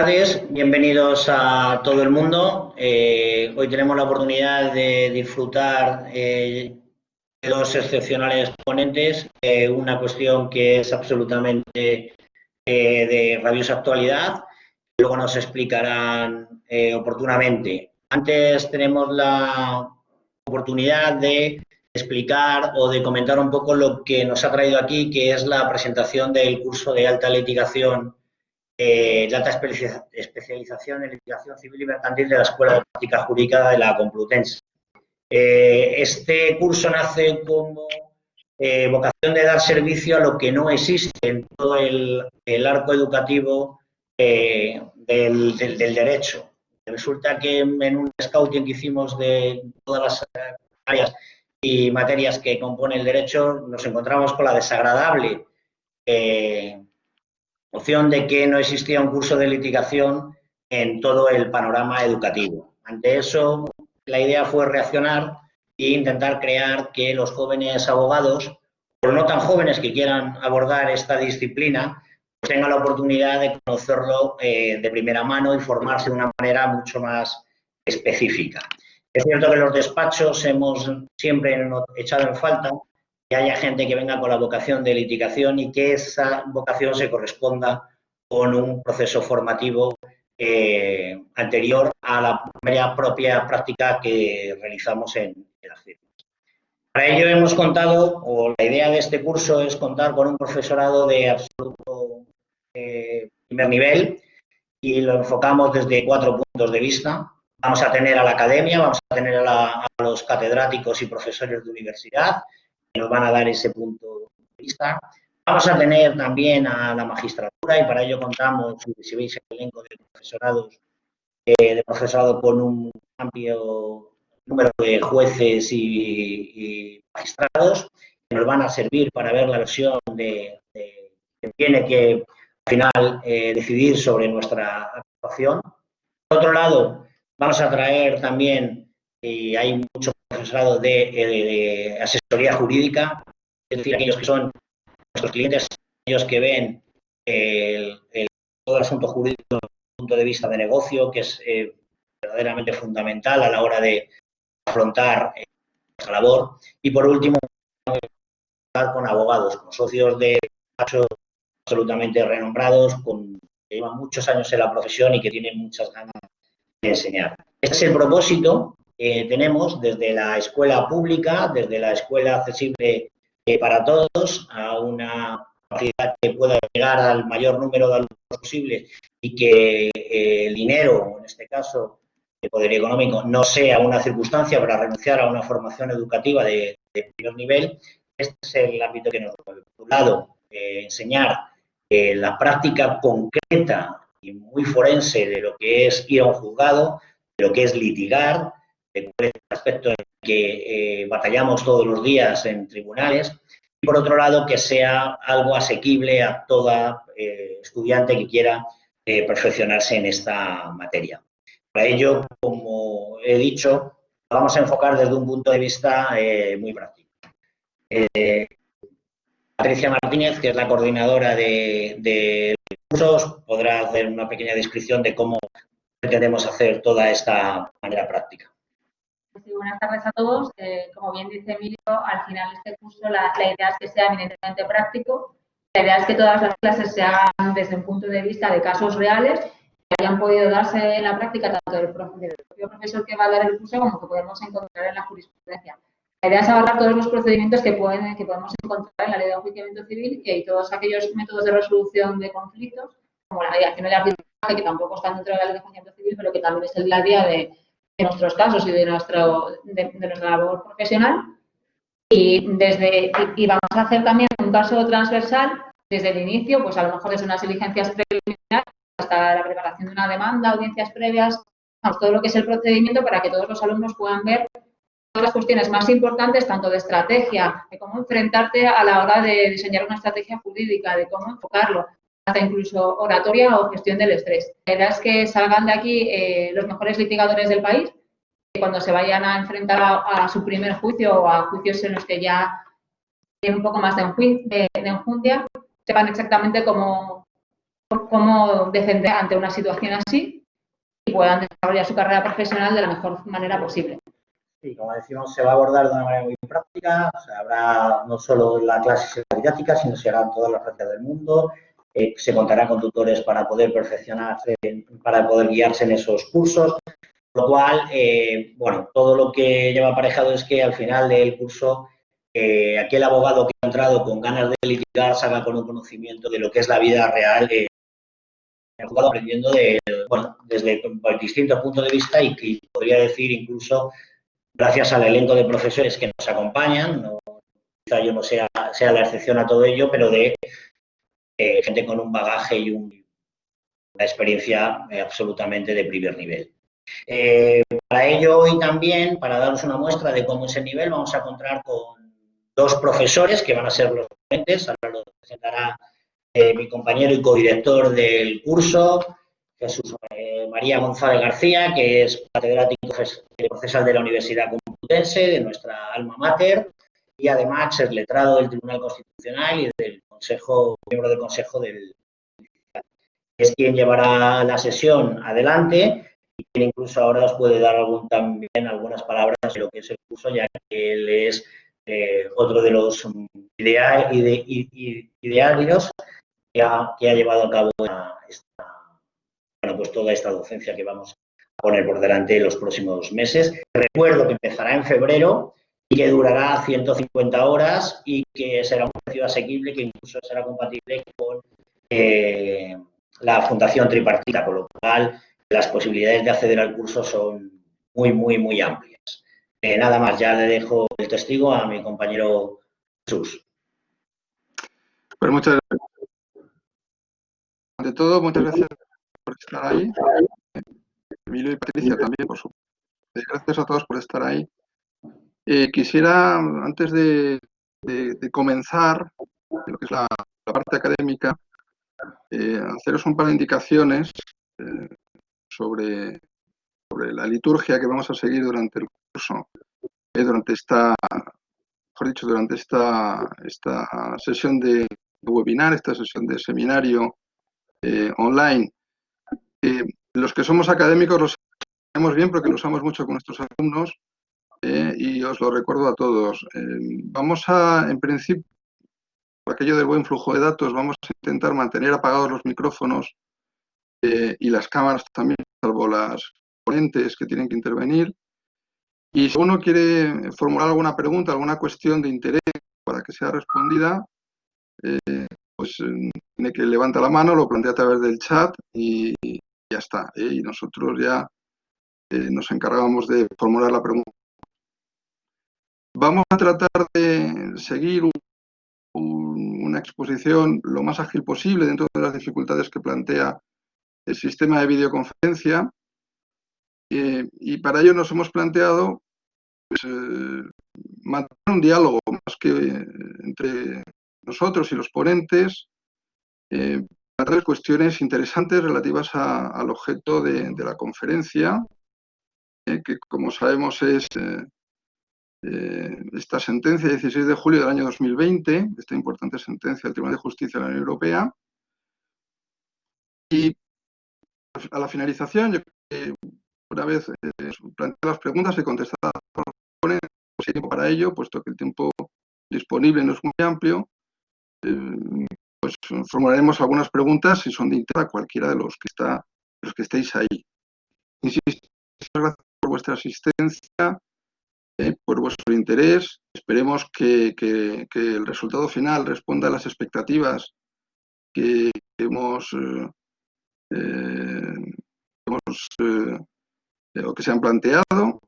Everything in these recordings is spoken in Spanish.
Tardes, bienvenidos a todo el mundo. Hoy tenemos la oportunidad de disfrutar de dos excepcionales ponentes, una cuestión que es absolutamente de rabiosa actualidad, que luego nos explicarán oportunamente. Antes tenemos la oportunidad de explicar o de comentar un poco lo que nos ha traído aquí, que es la presentación del curso de alta litigación de alta especialización en litigación civil y mercantil de la Escuela de Práctica Jurídica de la Complutense. Este curso nace como vocación de dar servicio a lo que no existe en todo el arco educativo del derecho. Resulta que en un scouting que hicimos de todas las áreas y materias que compone el derecho, nos encontramos con la desagradable opción de que no existía un curso de litigación en todo el panorama educativo. Ante eso, la idea fue reaccionar e intentar crear que los jóvenes abogados, o no tan jóvenes que quieran abordar esta disciplina, pues tengan la oportunidad de conocerlo de primera mano y formarse de una manera mucho más específica. Es cierto que los despachos hemos siempre echado en falta que haya gente que venga con la vocación de litigación y que esa vocación se corresponda con un proceso formativo anterior a la propia práctica que realizamos en las firmas. Para ello hemos contado, o la idea de este curso es contar con un profesorado de absoluto primer nivel y lo enfocamos desde 4 puntos de vista. Vamos a tener a la academia, vamos a tener a los catedráticos y profesores de universidad, que nos van a dar ese punto de vista. Vamos a tener también a la magistratura y para ello contamos, si veis el elenco de profesorado con un amplio número de jueces y magistrados que nos van a servir para ver la versión que tiene que al final decidir sobre nuestra actuación. Por otro lado, vamos a traer también, y hay mucho profesorado de asesoría jurídica, es decir, aquellos que son nuestros clientes, aquellos que ven todo el asunto jurídico desde el punto de vista de negocio, que es verdaderamente fundamental a la hora de afrontar nuestra labor. Y por último, con abogados, con socios de despacho absolutamente renombrados, que llevan muchos años en la profesión y que tienen muchas ganas de enseñar. Este es el propósito que tenemos desde la escuela pública, desde la escuela accesible para todos, a una capacidad que pueda llegar al mayor número de alumnos posible y que el dinero, en este caso, el poder económico, no sea una circunstancia para renunciar a una formación educativa de primer nivel. Este es el ámbito que nos mueve. Por un lado, enseñar la práctica concreta y muy forense de lo que es ir a un juzgado, de lo que es litigar, de cuál es el aspecto en el que batallamos todos los días en tribunales, y por otro lado que sea algo asequible a toda estudiante que quiera perfeccionarse en esta materia. Para ello, como he dicho, lo vamos a enfocar desde un punto de vista muy práctico. Patricia Martínez, que es la coordinadora de cursos, podrá hacer una pequeña descripción de cómo pretendemos hacer toda esta manera práctica. Sí, buenas tardes a todos. Como bien dice Emilio, al final este curso la idea es que sea eminentemente práctico. La idea es que todas las clases se hagan desde un punto de vista de casos reales que hayan podido darse en la práctica tanto del propio profesor que va a dar el curso como que podemos encontrar en la jurisprudencia. La idea es abarcar todos los procedimientos que podemos encontrar en la ley de enjuiciamiento civil y todos aquellos métodos de resolución de conflictos, como la mediación y el arbitraje, que tampoco están dentro de la ley de enjuiciamiento civil, pero que también es el día a día de nuestros casos y de nuestra labor profesional. Y vamos a hacer también un caso transversal desde el inicio, pues a lo mejor desde unas diligencias preliminares hasta la preparación de una demanda, audiencias previas, todo lo que es el procedimiento para que todos los alumnos puedan ver todas las cuestiones más importantes, tanto de estrategia, de cómo enfrentarte a la hora de diseñar una estrategia jurídica, de cómo enfocarlo, hasta incluso oratoria o gestión del estrés. La idea es que salgan de aquí los mejores litigadores del país, que cuando se vayan a enfrentar a su primer juicio o a juicios en los que ya tienen un poco más de enjundia, sepan exactamente cómo cómo defender ante una situación así y puedan desarrollar su carrera profesional de la mejor manera posible. Sí, como decimos, se va a abordar de una manera muy práctica. O sea, habrá no solo la clase didáctica, sino se hará en todas las partes del mundo. Se contará con tutores para poder perfeccionarse, para poder guiarse en esos cursos. Lo cual, bueno, todo lo que lleva aparejado es que al final del curso aquel abogado que ha entrado con ganas de litigar salga con un conocimiento de lo que es la vida real, aprendiendo bueno, desde distintos puntos de vista y podría decir incluso gracias al elenco de profesores que nos acompañan, no, quizá yo no sea la excepción a todo ello, pero de gente con un bagaje y una experiencia absolutamente de primer nivel. Para ello, hoy también, para daros una muestra de cómo es el nivel, vamos a contar con dos profesores que van a ser los ponentes. Ahora los presentará mi compañero y codirector del curso, Jesús María González García, que es catedrático procesal de la Universidad Complutense, de nuestra alma mater, y además es letrado del Tribunal Constitucional y del Consejo, miembro del Consejo del. Es quien llevará la sesión adelante y quien incluso ahora os puede dar también algunas palabras de lo que es el curso, ya que él es otro de los idearios que ha llevado a cabo pues toda esta docencia que vamos a poner por delante en los próximos meses. Recuerdo que empezará en febrero y que durará 150 horas y que será un precio asequible que incluso será compatible con la Fundación Tripartita, con lo cual las posibilidades de acceder al curso son muy, muy, muy amplias. Nada más, ya le dejo el testigo a mi compañero Jesús. Pues muchas gracias. Ante todo, muchas gracias por estar ahí. Emilio y Patricia también, por supuesto. Gracias a todos por estar ahí. Quisiera, antes de comenzar lo que es la parte académica, haceros un par de indicaciones sobre la liturgia que vamos a seguir durante el curso, durante esta sesión de webinar, esta sesión de seminario online. Los que somos académicos lo sabemos bien porque lo usamos mucho con nuestros alumnos y os lo recuerdo a todos. Vamos a, en principio, por aquello del buen flujo de datos, vamos a intentar mantener apagados los micrófonos y las cámaras también, salvo las ponentes que tienen que intervenir. Y si uno quiere formular alguna pregunta, alguna cuestión de interés para que sea respondida, pues tiene que levantar la mano, lo plantea a través del chat y ya está. Y nosotros ya nos encargamos de formular la pregunta. Vamos a tratar de seguir una exposición lo más ágil posible dentro de las dificultades que plantea el sistema de videoconferencia. Y para ello nos hemos planteado pues, mantener un diálogo más que entre nosotros y los ponentes, a través de cuestiones interesantes relativas al objeto de la conferencia, que como sabemos es esta sentencia de 16 de julio del año 2020, esta importante sentencia del Tribunal de Justicia de la Unión Europea. Y a la finalización, yo creo que una vez planteadas las preguntas y contestadas por los ponentes, pues hay tiempo para ello, puesto que el tiempo disponible no es muy amplio, pues formularemos algunas preguntas si son de interés a cualquiera de los que estéis ahí. Insisto, muchas gracias por vuestra asistencia, por vuestro interés. Esperemos que el resultado final responda a las expectativas que o que se han planteado.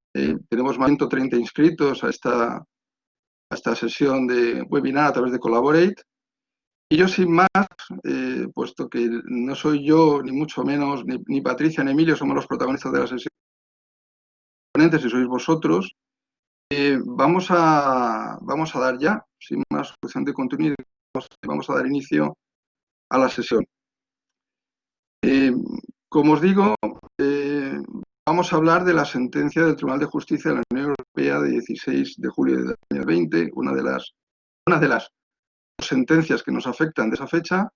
Tenemos más de 130 inscritos a esta sesión de webinar a través de Collaborate. Y yo sin más, puesto que no soy yo, ni mucho menos, ni Patricia ni Emilio, somos los protagonistas de la sesión, ponentes y sois vosotros, vamos a dar ya, sin más cuestión de contenido, vamos a dar inicio a la sesión. Como os digo, vamos a hablar de la sentencia del Tribunal de Justicia de la Unión Europea de 16 de julio de 2020, una de las sentencias que nos afectan de esa fecha,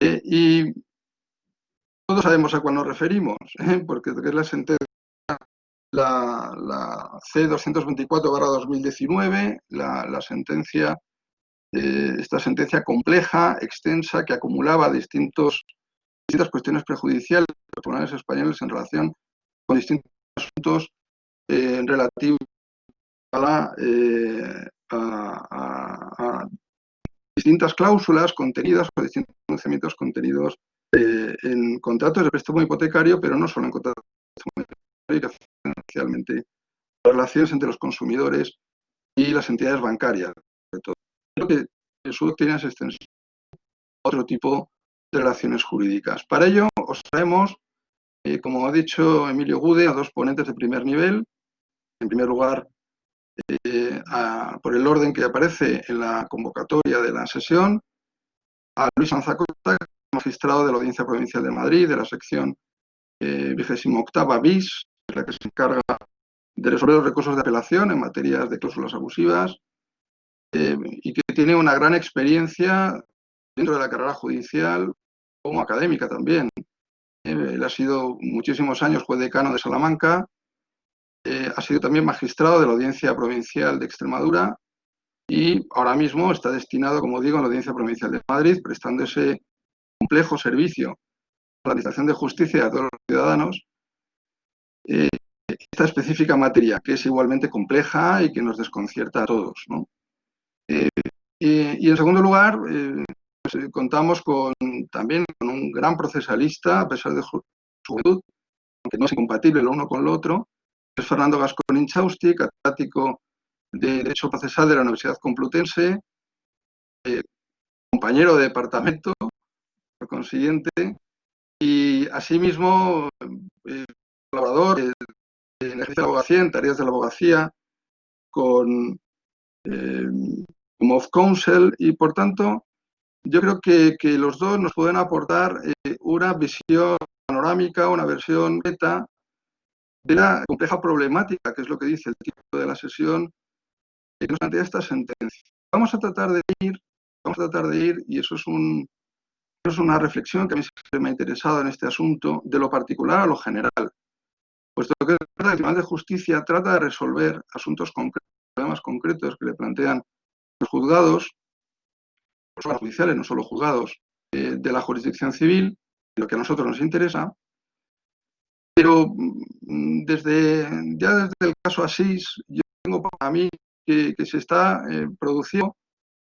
Y todos sabemos a cuál nos referimos, porque es la sentencia, la C-224/2019, la sentencia, esta sentencia compleja, extensa, que acumulaba distintas cuestiones prejudiciales de los tribunales españoles en relación con distintos asuntos relativos a distintas cláusulas contenidas o distintos conocimientos contenidos en contratos de préstamo hipotecario, pero no solo en contratos de préstamo hipotecario, que afectan especialmente las relaciones entre los consumidores y las entidades bancarias. Sobre todo. Creo que su doctrina se extensión a otro tipo de relaciones jurídicas. Para ello, os traemos, como ha dicho Emilio Gude, a dos ponentes de primer nivel. En primer lugar, por el orden que aparece en la convocatoria de la sesión, a Luis Sanzacosta, magistrado de la Audiencia Provincial de Madrid, de la sección 28ª bis, que es la que se encarga de resolver los recursos de apelación en materias de cláusulas abusivas, y que tiene una gran experiencia dentro de la carrera judicial como académica también. Él ha sido muchísimos años juez decano de Salamanca, ha sido también magistrado de la Audiencia Provincial de Extremadura y ahora mismo está destinado, como digo, en la Audiencia Provincial de Madrid, prestando ese complejo servicio a la Administración de Justicia y a todos los ciudadanos, esta específica materia, que es igualmente compleja y que nos desconcierta a todos, ¿no? Y en segundo lugar, pues, contamos también con un gran procesalista, a pesar de su juventud, aunque no es incompatible lo uno con lo otro, que es Fernando Gascón Inchausti, catedrático de Derecho Procesal de la Universidad Complutense, compañero de departamento, por consiguiente, y asimismo colaborador en el ejercicio de la abogacía, en tareas de la abogacía, como of counsel, y por tanto yo creo que los dos nos pueden aportar una visión panorámica, una versión meta de la compleja problemática, que es lo que dice el título de la sesión, que nos plantea esta sentencia. Vamos a tratar de ir, y eso es una reflexión que a mí siempre me ha interesado en este asunto, de lo particular a lo general. Puesto que el Tribunal de Justicia trata de resolver asuntos concretos, problemas concretos que le plantean los juzgados, los judiciales, no solo juzgados, de la jurisdicción civil, lo que a nosotros nos interesa. Pero desde el caso Asís, yo tengo para mí que se está produciendo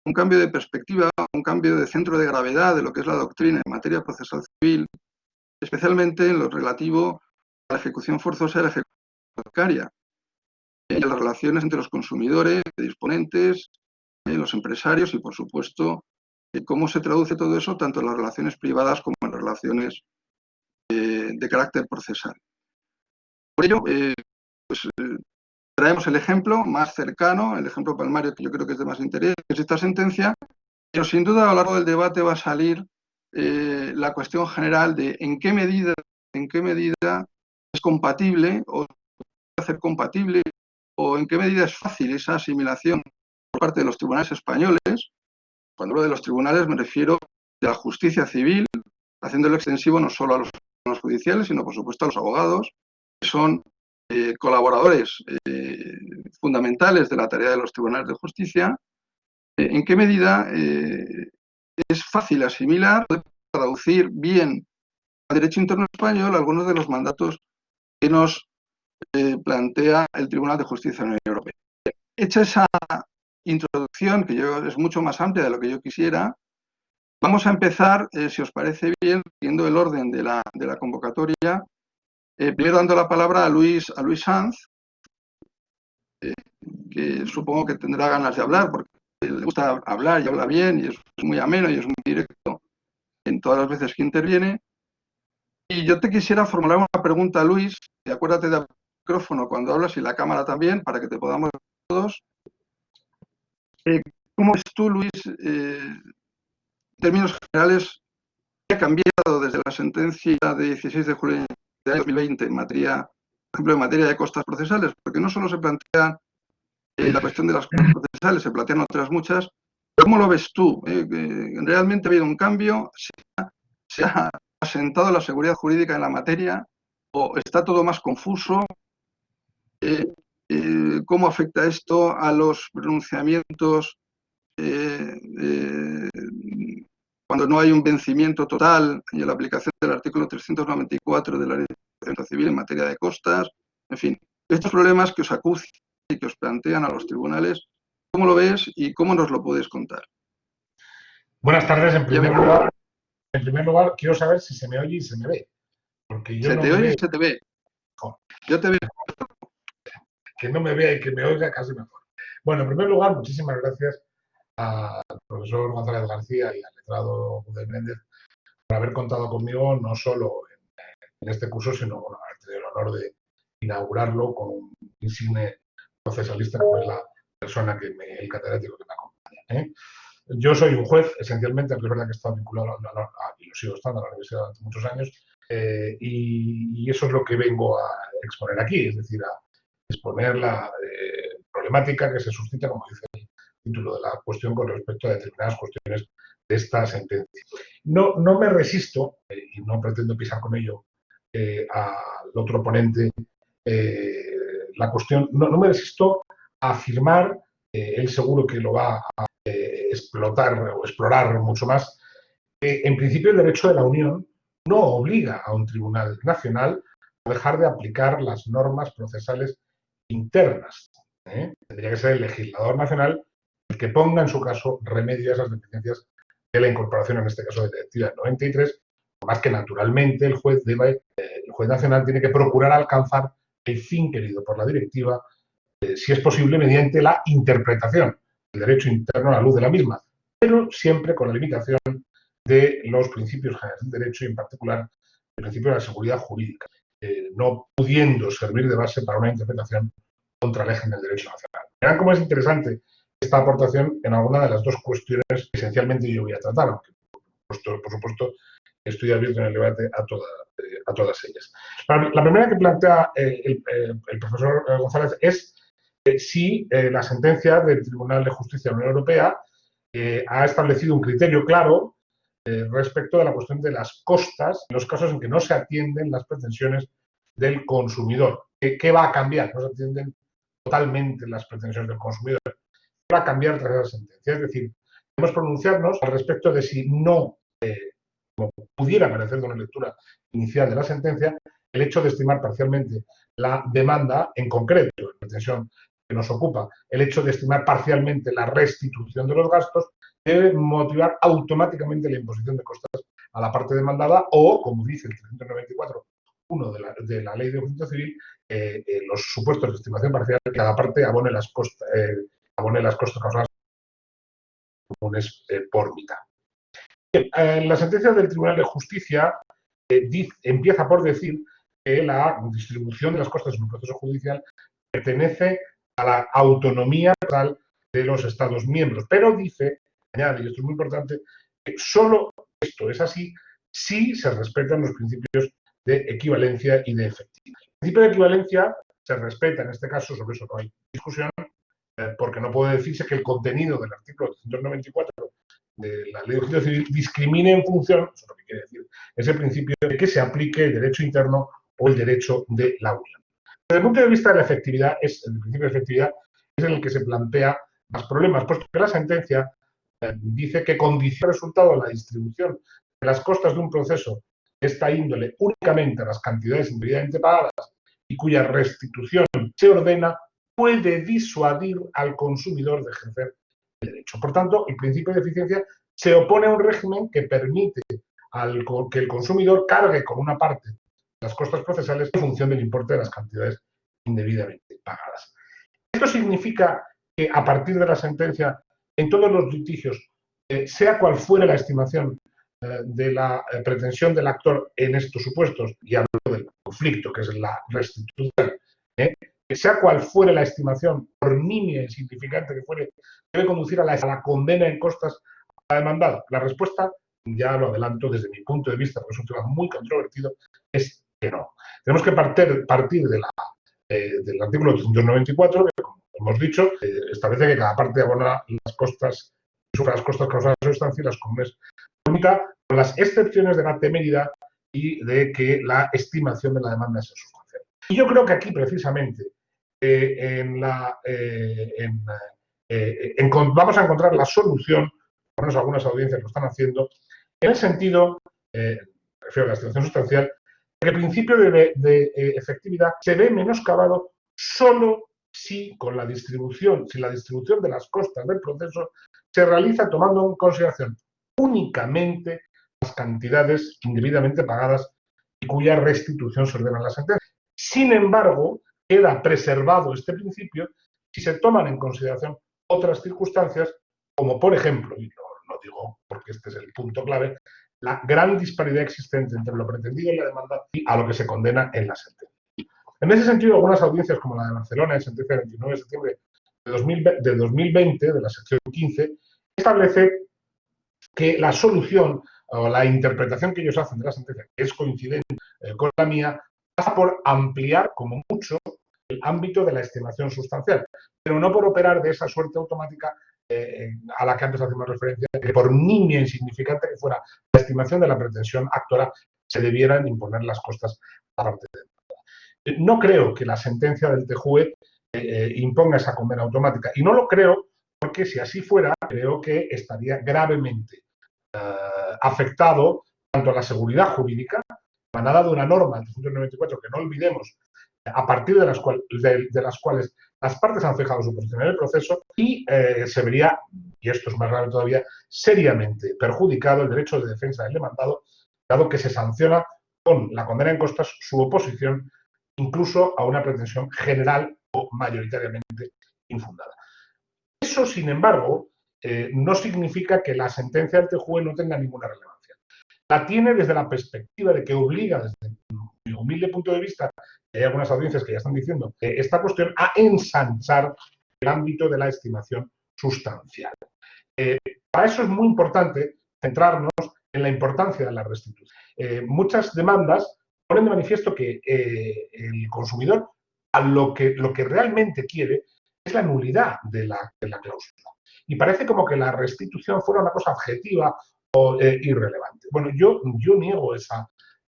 un cambio de perspectiva, un cambio de centro de gravedad de lo que es la doctrina en materia procesal civil, especialmente en lo relativo a la ejecución forzosa y la ejecución bancaria, y a las relaciones entre los consumidores, disponentes, los empresarios y, por supuesto, cómo se traduce todo eso tanto en las relaciones privadas como en relaciones de carácter procesal. Por ello, traemos el ejemplo más cercano, el ejemplo palmario que yo creo que es de más interés, que es esta sentencia, pero sin duda a lo largo del debate va a salir la cuestión general de en qué medida es compatible o puede hacer compatible o en qué medida es fácil esa asimilación por parte de los tribunales españoles. Cuando hablo de los tribunales me refiero de la justicia civil, haciéndolo extensivo no solo a los tribunales judiciales, sino por supuesto a los abogados, que son colaboradores fundamentales de la tarea de los tribunales de justicia. ¿En qué medida es fácil asimilar, traducir bien al derecho interno español algunos de los mandatos que nos plantea el Tribunal de Justicia de la Unión Europea? Hecha esa introducción, que es mucho más amplia de lo que yo quisiera, vamos a empezar, si os parece bien, siguiendo el orden de la convocatoria, primero dando la palabra a Luis Sanz, que supongo que tendrá ganas de hablar, porque le gusta hablar y habla bien, y es muy ameno y es muy directo en todas las veces que interviene. Y yo te quisiera formular una pregunta, Luis, y acuérdate del micrófono cuando hablas y la cámara también, para que te podamos ver todos. ¿Cómo ves tú, Luis, en términos generales, qué ha cambiado desde la sentencia de 16 de julio de 2020 en materia, por ejemplo, en materia de costas procesales? Porque no solo se plantea la cuestión de las costas procesales, se plantean otras muchas. ¿Cómo lo ves tú? ¿Realmente ha habido un cambio? ¿Se ha asentado la seguridad jurídica en la materia o está todo más confuso? ¿Cómo afecta esto a los pronunciamientos cuando no hay un vencimiento total y la aplicación del artículo 394 de la Ley de Procedimiento Civil en materia de costas? En fin, estos problemas que os acucian y que os plantean a los tribunales, ¿cómo lo ves y cómo nos lo puedes contar? Buenas tardes. En primer lugar, quiero saber si se me oye y se me ve. Porque yo se no te me oye veo. y se te ve. Yo te veo. Que no me vea y que me oiga casi mejor. Bueno, en primer lugar, muchísimas gracias al profesor González García y al letrado José Méndez por haber contado conmigo, no solo en este curso, sino bueno, haber tenido el honor de inaugurarlo con un insigne procesalista como es la persona el catedrático que me acompaña. Yo soy un juez, esencialmente, aunque es verdad que he estado vinculado y lo sigo estando a la universidad durante muchos años, y eso es lo que vengo a exponer aquí, es decir, a exponer la problemática que se suscita, como dice el título de la cuestión, con respecto a determinadas cuestiones de esta sentencia. No me resisto, y no pretendo pisar con ello al otro ponente, la cuestión, no me resisto a afirmar, él seguro que lo va a explotar o explorar mucho más, en principio el derecho de la Unión no obliga a un tribunal nacional a dejar de aplicar las normas procesales internas. Tendría que ser el legislador nacional el que ponga en su caso remedio a esas deficiencias de la incorporación, en este caso de la Directiva 93, más que naturalmente el juez nacional tiene que procurar alcanzar el fin querido por la directiva, si es posible, mediante la interpretación del derecho interno a la luz de la misma, pero siempre con la limitación de los principios generales del derecho y, en particular, el principio de la seguridad jurídica, no pudiendo servir de base para una interpretación contra el eje del derecho nacional. Verán cómo es interesante esta aportación en alguna de las dos cuestiones que esencialmente yo voy a tratar, aunque, por supuesto, estoy abierto en el debate a todas ellas. La primera que plantea el profesor González es si la sentencia del Tribunal de Justicia de la Unión Europea ha establecido un criterio claro respecto de la cuestión de las costas en los casos en que no se atienden las pretensiones del consumidor. ¿Qué va a cambiar? No se atienden totalmente las pretensiones del consumidor. ¿Qué va a cambiar tras la sentencia? Es decir, debemos pronunciarnos al respecto de si no, como pudiera parecer de una lectura inicial de la sentencia, el hecho de estimar parcialmente la demanda en concreto, en pretensión que nos ocupa, el hecho de estimar parcialmente la restitución de los gastos, debe motivar automáticamente la imposición de costas a la parte demandada o, como dice el 394.1 de la Ley de Procedimiento Civil, los supuestos de estimación parcial, que cada parte abone las costas causadas comunes por mitad. En la sentencia del Tribunal de Justicia empieza por decir que la distribución de las costas en un proceso judicial pertenece a la autonomía total de los Estados miembros, pero dice, añade, y esto es muy importante, que solo esto es así si se respetan los principios de equivalencia y de efectividad. El principio de equivalencia se respeta en este caso, sobre eso no hay discusión, porque no puede decirse que el contenido del artículo 394 de la Ley de Justicia Civil discrimine en función, eso es lo que quiere decir, ese principio de que se aplique el derecho interno o el derecho de la Unión. Desde el punto de vista de la efectividad, el principio de efectividad es en el que se plantea más problemas, puesto que la sentencia dice que condiciona el resultado de la distribución de las costas de un proceso de esta índole únicamente a las cantidades indebidamente pagadas y cuya restitución se ordena, puede disuadir al consumidor de ejercer el derecho. Por tanto, el principio de eficiencia se opone a un régimen que permite que el consumidor cargue con una parte de las costas procesales en función del importe de las cantidades indebidamente pagadas. Esto significa que a partir de la sentencia, en todos los litigios, sea cual fuere la estimación de la pretensión del actor en estos supuestos, y hablo del conflicto, que es la restitución, que sea cual fuere la estimación, por nimia e insignificante que fuere, debe conducir a la condena en costas a la demandada. La respuesta, ya lo adelanto desde mi punto de vista, porque es un tema muy controvertido, es que no. Tenemos que partir del artículo 394, que, como hemos dicho, establece que cada parte abona las costas, sufre las costas causadas a su estancia y las comunes por mitad, con las excepciones de la temeridad y de que la estimación de la demanda es sustancial. Y yo creo que aquí, precisamente, vamos a encontrar la solución, por lo menos algunas audiencias lo están haciendo, en el sentido, refiero a la estimación sustancial, que el principio de efectividad se ve menoscabado solo si la distribución de las costas del proceso se realiza tomando en consideración únicamente las cantidades indebidamente pagadas y cuya restitución se ordena en la sentencia. Sin embargo, queda preservado este principio si se toman en consideración otras circunstancias, como por ejemplo, y no digo porque este es el punto clave, la gran disparidad existente entre lo pretendido en la demanda y a lo que se condena en la sentencia. En ese sentido, algunas audiencias, como la de Barcelona, en sentencia del 29 de septiembre de 2020, de la sección 15, establece que la solución o la interpretación que ellos hacen de la sentencia, que es coincidente con la mía, pasa por ampliar, como mucho, el ámbito de la estimación sustancial, pero no por operar de esa suerte automática a la que antes hacemos referencia, que por nimia insignificante que fuera la estimación de la pretensión actora, se debieran imponer las costas a parte de. No creo que la sentencia del TJUE imponga esa condena automática, y no lo creo porque si así fuera, creo que estaría gravemente afectado tanto a la seguridad jurídica, emanada de una norma, el 394, que no olvidemos, a partir de las cuales las partes han fijado su posición en el proceso, y se vería, y esto es más grave todavía, seriamente perjudicado el derecho de defensa del demandado, dado que se sanciona con la condena en costas su oposición incluso a una pretensión general o mayoritariamente infundada. Eso, sin embargo, no significa que la sentencia del TJUE no tenga ninguna relevancia. La tiene desde la perspectiva de que obliga, desde mi humilde punto de vista, y hay algunas audiencias que ya están diciendo, esta cuestión a ensanchar el ámbito de la estimación sustancial. Para eso es muy importante centrarnos en la importancia de la restitución. Muchas demandas ponen de manifiesto que el consumidor lo que realmente quiere es la nulidad de la cláusula. Y parece como que la restitución fuera una cosa objetiva o irrelevante. Bueno, yo niego esa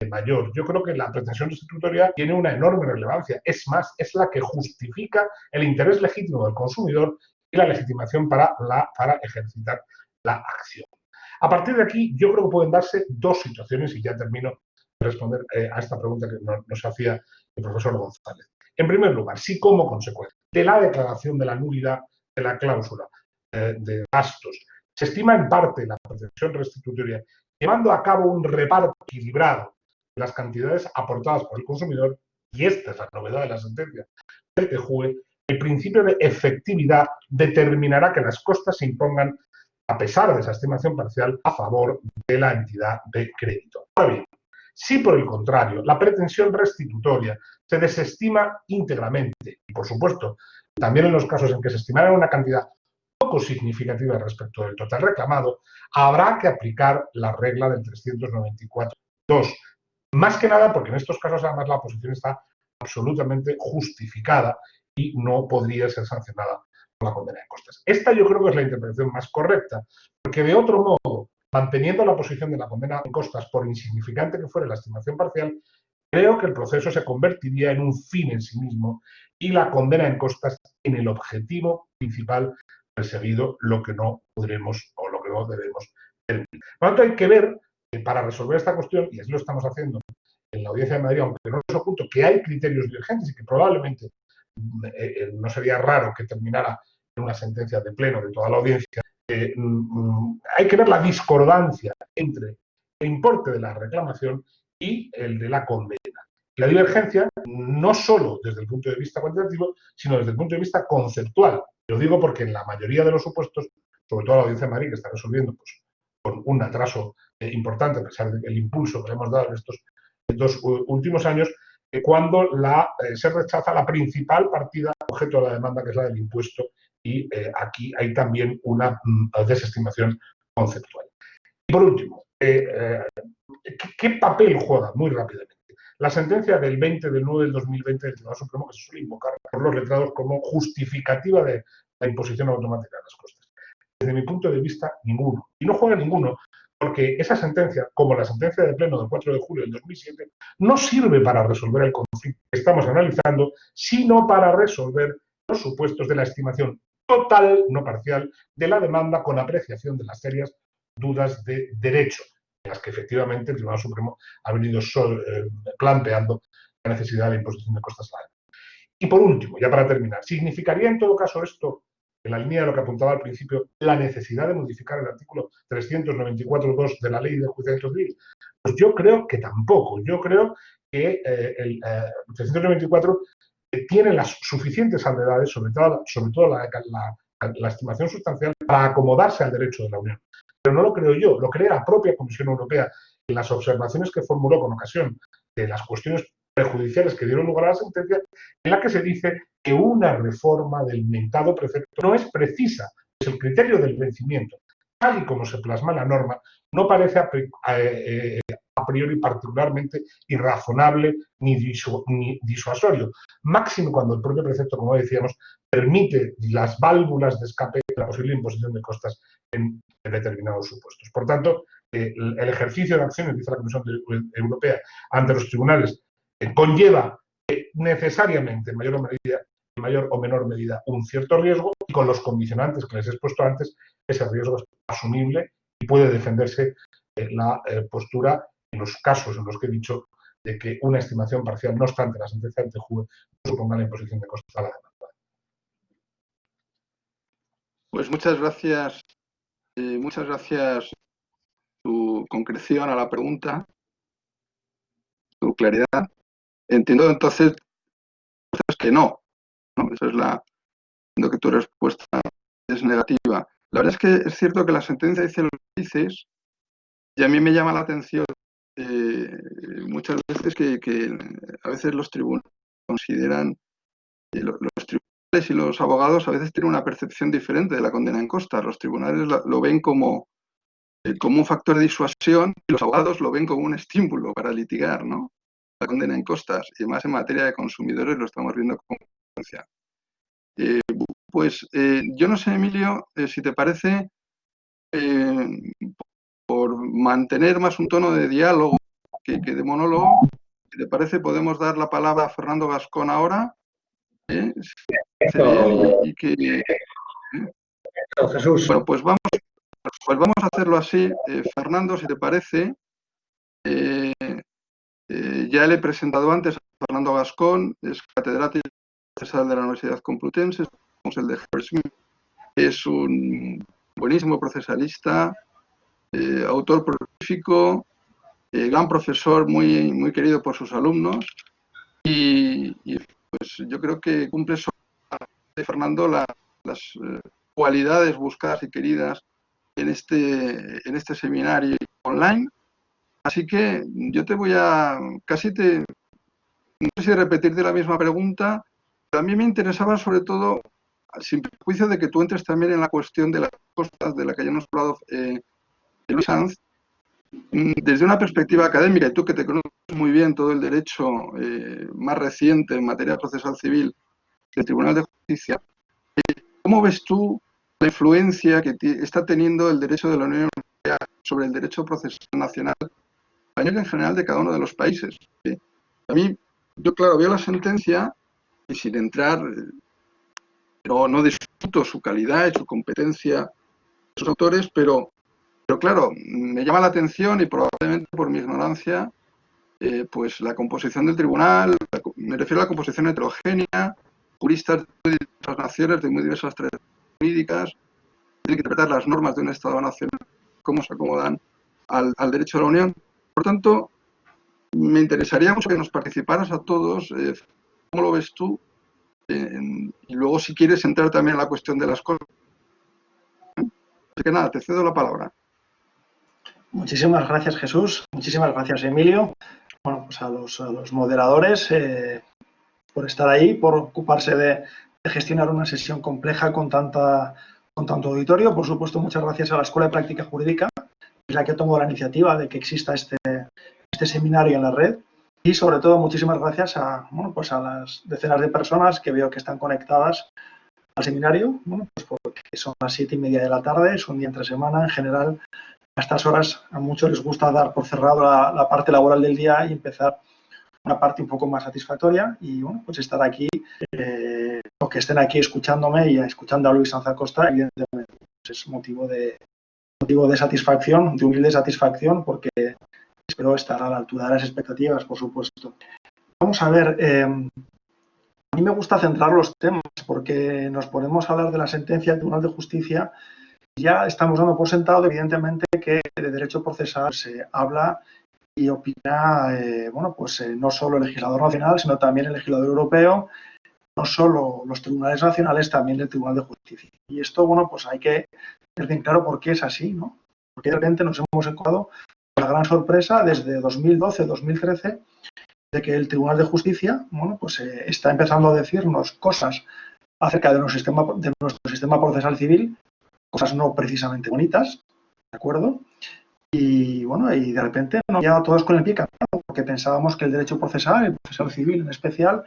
mayor. Yo creo que la pretensión restitutoria tiene una enorme relevancia. Es más, es la que justifica el interés legítimo del consumidor y la legitimación para ejercitar la acción. A partir de aquí, yo creo que pueden darse dos situaciones, y ya termino de responder a esta pregunta que nos hacía el profesor González. En primer lugar, si como consecuencia de la declaración de la nulidad de la cláusula de gastos se estima en parte la pretensión restitutoria, llevando a cabo un reparto equilibrado de las cantidades aportadas por el consumidor, y esta es la novedad de la sentencia del TJUE, el principio de efectividad determinará que las costas se impongan a pesar de esa estimación parcial a favor de la entidad de crédito. Ahora bien, si por el contrario la pretensión restitutoria se desestima íntegramente, y por supuesto también en los casos en que se estimara una cantidad poco significativa respecto del total reclamado, habrá que aplicar la regla del 394.2. Más que nada porque en estos casos además la oposición está absolutamente justificada y no podría ser sancionada por la condena de costas. Esta yo creo que es la interpretación más correcta, porque de otro modo, manteniendo la posición de la condena en costas por insignificante que fuera la estimación parcial, creo que el proceso se convertiría en un fin en sí mismo y la condena en costas en el objetivo principal perseguido, lo que no podremos o lo que no debemos permitir. Por lo tanto, hay que ver que para resolver esta cuestión, y así lo estamos haciendo en la Audiencia de Madrid, aunque no es oculto que hay criterios divergentes y que probablemente no sería raro que terminara en una sentencia de pleno de toda la audiencia, hay que ver la discordancia entre el importe de la reclamación y el de la condena. La divergencia no solo desde el punto de vista cuantitativo, sino desde el punto de vista conceptual. Lo digo porque en la mayoría de los supuestos, sobre todo la Audiencia de Madrid, que está resolviendo pues, con un atraso importante, a pesar del impulso que le hemos dado en estos dos últimos años, cuando se rechaza la principal partida objeto de la demanda, que es la del impuesto, y aquí hay también una desestimación conceptual. Y por último, ¿qué papel juega? Muy rápidamente. La sentencia del 20 del 9 del 2020 del Tribunal Supremo, que se suele invocar por los letrados como justificativa de la imposición automática de las costas. Desde mi punto de vista, ninguno. Y no juega ninguno Porque esa sentencia, como la sentencia de pleno del 4 de julio del 2007, no sirve para resolver el conflicto que estamos analizando, sino para resolver los supuestos de la estimación total, no parcial, de la demanda con apreciación de las serias dudas de derecho, en las que efectivamente el Tribunal Supremo ha venido planteando la necesidad de imposición de costas a la demanda. Y por último, ya para terminar, ¿significaría en todo caso esto, en la línea de lo que apuntaba al principio, la necesidad de modificar el artículo 394.2 de la Ley de Enjuiciamiento Civil? Pues yo creo que tampoco. Yo creo que el 394 tiene las suficientes salvedades, sobre todo la estimación sustancial, para acomodarse al derecho de la Unión. Pero no lo creo yo, lo cree la propia Comisión Europea en las observaciones que formuló con ocasión de las cuestiones prejudiciales que dieron lugar a la sentencia, en la que se dice que una reforma del mentado precepto no es precisa, pues el criterio del vencimiento, tal y como se plasma en la norma, no parece a priori particularmente irrazonable ni disuasorio, máximo cuando el propio precepto, como decíamos, permite las válvulas de escape de la posible imposición de costas en determinados supuestos. Por tanto, el ejercicio de acciones, dice la Comisión Europea, ante los tribunales conlleva necesariamente, en mayor o menor medida, un cierto riesgo, y con los condicionantes que les he expuesto antes, ese riesgo es asumible y puede defenderse la postura en los casos en los que he dicho de que una estimación parcial, no obstante la sentencia ante juez, no suponga la imposición de costas a la demanda. Pues muchas gracias tu concreción a la pregunta, tu claridad. Entiendo entonces que no. Esa es lo que tu respuesta es negativa. La verdad es que es cierto que la sentencia dice lo que dices, y a mí me llama la atención muchas veces que a veces los tribunales consideran, los tribunales y los abogados a veces tienen una percepción diferente de la condena en costas. Los tribunales lo ven como un factor de disuasión y los abogados lo ven como un estímulo para litigar, ¿no? La condena en costas, y más en materia de consumidores lo estamos viendo con frecuencia. Yo no sé, Emilio, si te parece, por mantener más un tono de diálogo que de monólogo, si te parece, podemos dar la palabra a Fernando Gascón ahora. Jesús. Bueno, pues vamos a hacerlo así. Fernando, si te parece, ya le he presentado antes a Fernando Gascón, es catedrático de la Universidad Complutense, es el de Hammersmith, es un buenísimo procesalista, autor prolífico, gran profesor, muy, muy querido por sus alumnos, y pues yo creo que cumple de Fernando las cualidades buscadas y queridas en este seminario online. Así que yo te voy a no sé si repetirte la misma pregunta, pero a mí me interesaba sobre todo, sin perjuicio de que tú entres también en la cuestión de las costas de la que ya nos ha hablado Luis Sanz, desde una perspectiva académica, y tú que te conoces muy bien todo el derecho más reciente en materia procesal civil del Tribunal de Justicia, ¿cómo ves tú la influencia que está teniendo el derecho de la Unión Europea sobre el derecho procesal nacional, español en general, de cada uno de los países? A mí, yo claro, veo la sentencia y sin entrar, no discuto su calidad y su competencia de sus autores, pero claro, me llama la atención, y probablemente por mi ignorancia, pues la composición del tribunal, me refiero a la composición heterogénea, juristas de muy diversas naciones, de muy diversas tradiciones jurídicas, tienen que interpretar las normas de un Estado nacional, cómo se acomodan al derecho de la Unión. Por tanto, me interesaría mucho que nos participaras a todos, cómo lo ves tú, y luego si quieres entrar también en la cuestión de las cosas. Así que nada, te cedo la palabra. Muchísimas gracias, Jesús. Muchísimas gracias, Emilio. Bueno, pues a los moderadores por estar ahí, por ocuparse de gestionar una sesión compleja con tanto auditorio. Por supuesto, muchas gracias a la Escuela de Práctica Jurídica, que es la que ha tomado la iniciativa de que exista este seminario en la red. Y sobre todo, muchísimas gracias a las decenas de personas que veo que están conectadas al seminario, pues porque son las 7:30 de la tarde, es un día entre semana. En general, a estas horas a muchos les gusta dar por cerrado la parte laboral del día y empezar una parte un poco más satisfactoria y, bueno, pues estar aquí, o que estén aquí escuchándome y escuchando a Luis Sanz Acosta, evidentemente pues es motivo de satisfacción, de humilde satisfacción, porque espero estar a la altura de las expectativas, por supuesto. Vamos a ver, a mí me gusta centrar los temas porque nos ponemos a hablar de la sentencia del Tribunal de Justicia y ya estamos dando por sentado, evidentemente, que de derecho procesal se habla y opina, bueno, pues no solo el legislador nacional, sino también el legislador europeo, no solo los tribunales nacionales, también el Tribunal de Justicia. Y esto, bueno, pues hay que tener bien claro por qué es así, ¿no? Porque de repente nos hemos encontrado con la gran sorpresa desde 2012-2013 de que el Tribunal de Justicia, bueno, pues está empezando a decirnos cosas acerca de nuestro sistema procesal civil, cosas no precisamente bonitas, ¿de acuerdo? Y bueno, y de repente nos ya todos con el pie cambiado, porque pensábamos que el derecho procesal, el procesal civil en especial,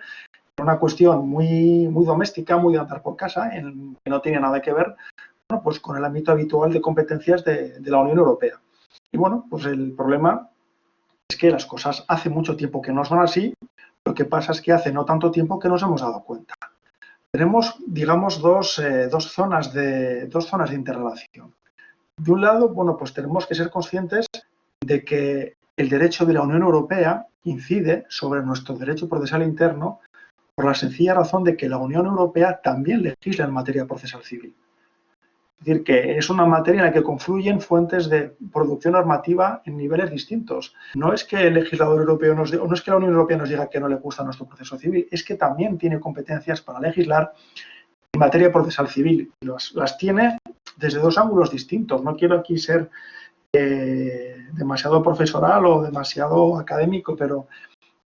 era una cuestión muy doméstica, muy de andar por casa, que no tiene nada que ver, bueno, pues con el ámbito habitual de competencias de la Unión Europea. Y bueno, pues el problema es que las cosas hace mucho tiempo que no son así, lo que pasa es que hace no tanto tiempo que nos hemos dado cuenta. Tenemos, digamos, dos zonas de interrelación. De un lado, bueno, pues tenemos que ser conscientes de que el derecho de la Unión Europea incide sobre nuestro derecho procesal interno por la sencilla razón de que la Unión Europea también legisla en materia procesal civil. Es decir, que es una materia en la que confluyen fuentes de producción normativa en niveles distintos. No es que el legislador europeo no es que la Unión Europea nos diga que no le gusta nuestro proceso civil, es que también tiene competencias para legislar en materia procesal civil. Y las tiene desde dos ángulos distintos. No quiero aquí ser demasiado profesoral o demasiado académico, pero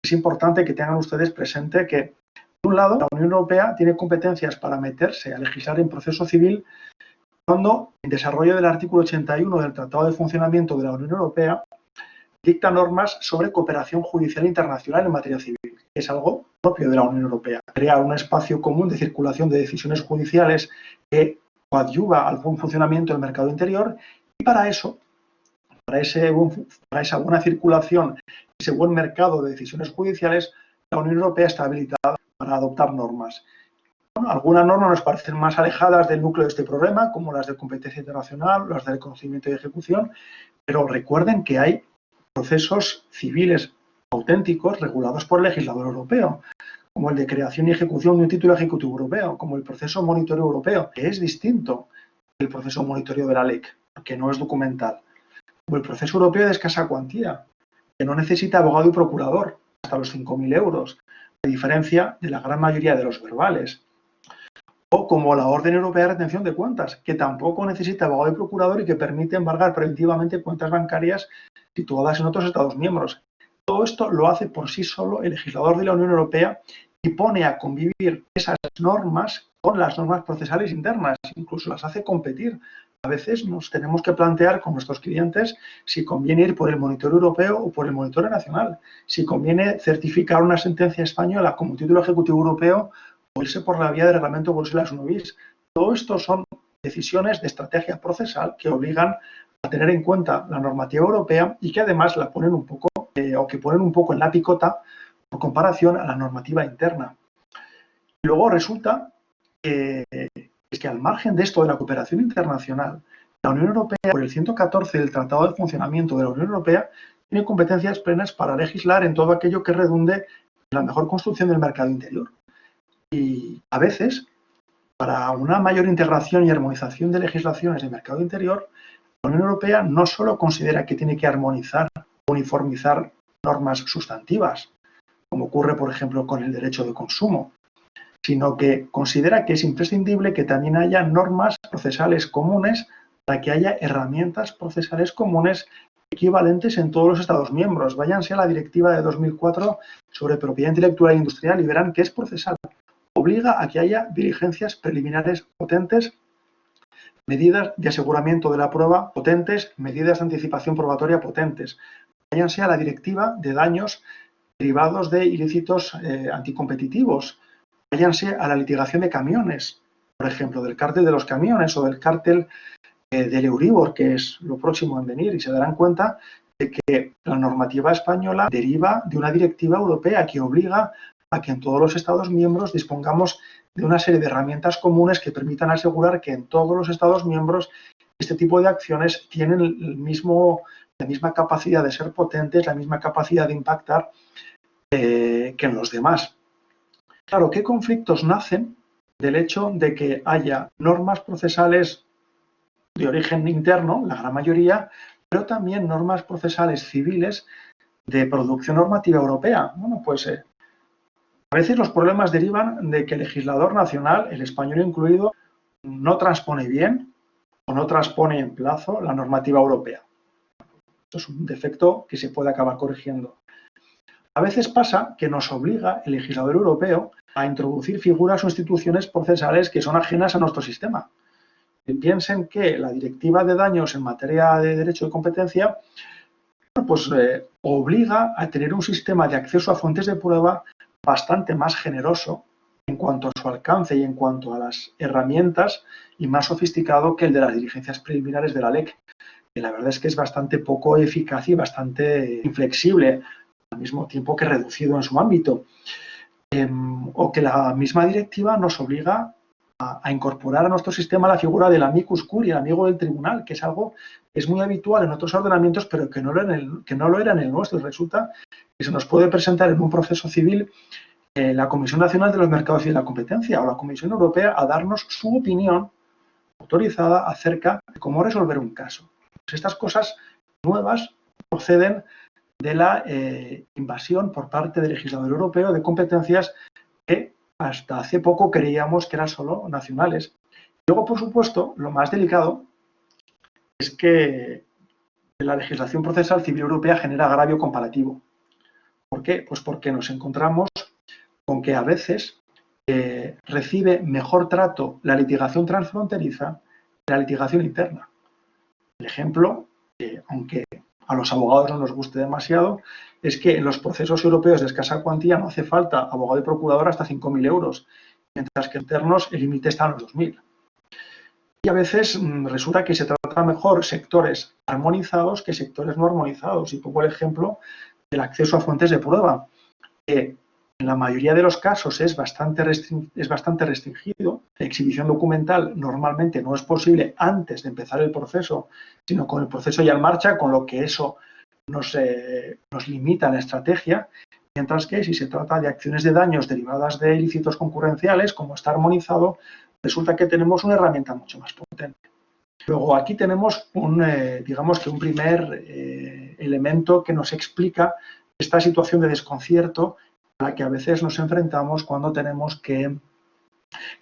es importante que tengan ustedes presente que, por un lado, la Unión Europea tiene competencias para meterse a legislar en proceso civil cuando, en desarrollo del artículo 81 del Tratado de Funcionamiento de la Unión Europea, dicta normas sobre cooperación judicial internacional en materia civil, que es algo propio de la Unión Europea. Crea un espacio común de circulación de decisiones judiciales que coadyuva al buen funcionamiento del mercado interior y para eso, para esa buena circulación, ese buen mercado de decisiones judiciales, la Unión Europea está habilitada para adoptar normas. Bueno, algunas normas nos parecen más alejadas del núcleo de este problema, como las de competencia internacional, las de reconocimiento y ejecución, pero recuerden que hay procesos civiles auténticos regulados por el legislador europeo, como el de creación y ejecución de un título ejecutivo europeo, como el proceso monitoreo europeo, que es distinto del proceso monitoreo de la LEC, que no es documental, como el proceso europeo de escasa cuantía, que no necesita abogado y procurador, hasta los 5.000 euros, a diferencia de la gran mayoría de los verbales, o como la Orden Europea de Retención de Cuentas, que tampoco necesita abogado y procurador y que permite embargar preventivamente cuentas bancarias situadas en otros Estados miembros. Todo esto lo hace por sí solo el legislador de la Unión Europea y pone a convivir esas normas con las normas procesales internas, incluso las hace competir. A veces nos tenemos que plantear con nuestros clientes si conviene ir por el monitoreo europeo o por el monitoreo nacional, si conviene certificar una sentencia española como título ejecutivo europeo o irse por la vía del reglamento Bruselas 1 bis. Todo esto son decisiones de estrategia procesal que obligan a tener en cuenta la normativa europea y que además la ponen un poco que ponen un poco en la picota por comparación a la normativa interna. Luego resulta que al margen de esto de la cooperación internacional, la Unión Europea, por el 114 del Tratado de Funcionamiento de la Unión Europea, tiene competencias plenas para legislar en todo aquello que redunde en la mejor construcción del mercado interior. Y a veces, para una mayor integración y armonización de legislaciones del mercado interior, la Unión Europea no solo considera que tiene que armonizar, uniformizar normas sustantivas, como ocurre, por ejemplo, con el derecho de consumo, sino que considera que es imprescindible que también haya normas procesales comunes para que haya herramientas procesales comunes equivalentes en todos los Estados miembros. Váyanse a la Directiva de 2004 sobre propiedad intelectual e industrial y verán que es procesal. Obliga a que haya diligencias preliminares potentes, medidas de aseguramiento de la prueba potentes, medidas de anticipación probatoria potentes. Váyanse a la Directiva de daños derivados de ilícitos anticompetitivos. Váyanse a la litigación de camiones, por ejemplo, del cártel de los camiones o del cártel del Euribor, que es lo próximo en venir, y se darán cuenta de que la normativa española deriva de una directiva europea que obliga a que en todos los Estados miembros dispongamos de una serie de herramientas comunes que permitan asegurar que en todos los Estados miembros este tipo de acciones tienen la misma capacidad de ser potentes, la misma capacidad de impactar que en los demás. Claro, ¿qué conflictos nacen del hecho de que haya normas procesales de origen interno, la gran mayoría, pero también normas procesales civiles de producción normativa europea? Bueno, pues a veces los problemas derivan de que el legislador nacional, el español incluido, no transpone bien o no transpone en plazo la normativa europea. Esto es un defecto que se puede acabar corrigiendo. A veces pasa que nos obliga el legislador europeo a introducir figuras o instituciones procesales que son ajenas a nuestro sistema. Piensen que la Directiva de Daños en materia de derecho de competencia pues, obliga a tener un sistema de acceso a fuentes de prueba bastante más generoso en cuanto a su alcance y en cuanto a las herramientas y más sofisticado que el de las diligencias preliminares de la LEC, que la verdad es que es bastante poco eficaz y bastante inflexible, al mismo tiempo que reducido en su ámbito. O que la misma directiva nos obliga a incorporar a nuestro sistema la figura del amicus curiae, el amigo del tribunal, que es algo que es muy habitual en otros ordenamientos, pero que no lo era en el nuestro. Resulta que se nos puede presentar en un proceso civil la Comisión Nacional de los Mercados y de la Competencia o la Comisión Europea a darnos su opinión autorizada acerca de cómo resolver un caso. Pues estas cosas nuevas proceden de la invasión por parte del legislador europeo de competencias que hasta hace poco creíamos que eran solo nacionales. Luego, por supuesto, lo más delicado es que la legislación procesal civil europea genera agravio comparativo. ¿Por qué? Pues porque nos encontramos con que a veces recibe mejor trato la litigación transfronteriza que la litigación interna. El ejemplo, aunque a los abogados no nos guste demasiado, es que en los procesos europeos de escasa cuantía no hace falta abogado y procurador hasta 5.000 euros, mientras que en internos el límite está en los 2.000. Y a veces resulta que se trata mejor sectores armonizados que sectores no armonizados. Y pongo el ejemplo del acceso a fuentes de prueba, que en la mayoría de los casos es bastante restringido. La exhibición documental normalmente no es posible antes de empezar el proceso, sino con el proceso ya en marcha, con lo que eso nos limita la estrategia, mientras que si se trata de acciones de daños derivadas de ilícitos concurrenciales, como está armonizado, resulta que tenemos una herramienta mucho más potente. Luego aquí tenemos digamos que un primer elemento que nos explica esta situación de desconcierto a la que a veces nos enfrentamos cuando tenemos que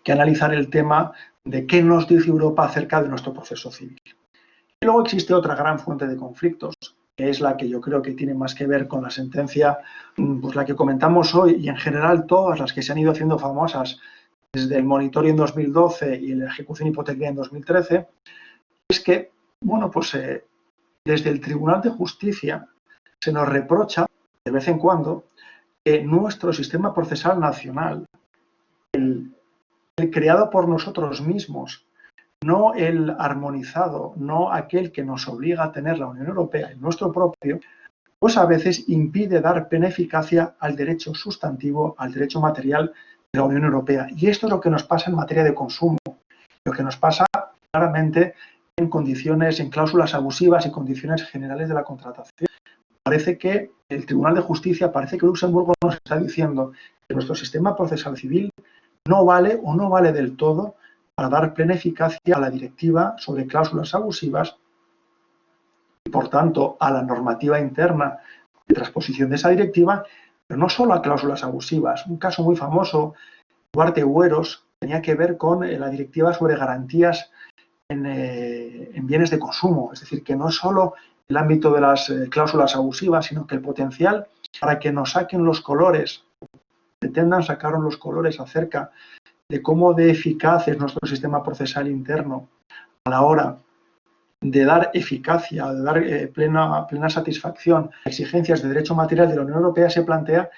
analizar el tema de qué nos dice Europa acerca de nuestro proceso civil. Y luego existe otra gran fuente de conflictos, que es la que yo creo que tiene más que ver con la sentencia, pues la que comentamos hoy y en general todas las que se han ido haciendo famosas desde el monitorio en 2012 y la ejecución hipotecaria en 2013, es que, bueno, pues desde el Tribunal de Justicia se nos reprocha de vez en cuando que nuestro sistema procesal nacional, el creado por nosotros mismos, no el armonizado, no aquel que nos obliga a tener la Unión Europea, el nuestro propio, pues a veces impide dar plena eficacia al derecho sustantivo, al derecho material de la Unión Europea. Y esto es lo que nos pasa en materia de consumo, lo que nos pasa claramente en condiciones, en cláusulas abusivas y condiciones generales de la contratación. Parece que el Tribunal de Justicia, parece que Luxemburgo nos está diciendo que nuestro sistema procesal civil no vale o no vale del todo para dar plena eficacia a la directiva sobre cláusulas abusivas y, por tanto, a la normativa interna de transposición de esa directiva, pero no solo a cláusulas abusivas. Un caso muy famoso, Duarte Hueros, tenía que ver con la directiva sobre garantías en bienes de consumo. Es decir, que no es solo el ámbito de las cláusulas abusivas, sino que el potencial para que nos saquen los colores, pretendan sacar los colores acerca de cómo de eficaz es nuestro sistema procesal interno a la hora de dar eficacia, de dar plena satisfacción a exigencias de derecho material de la Unión Europea, se plantea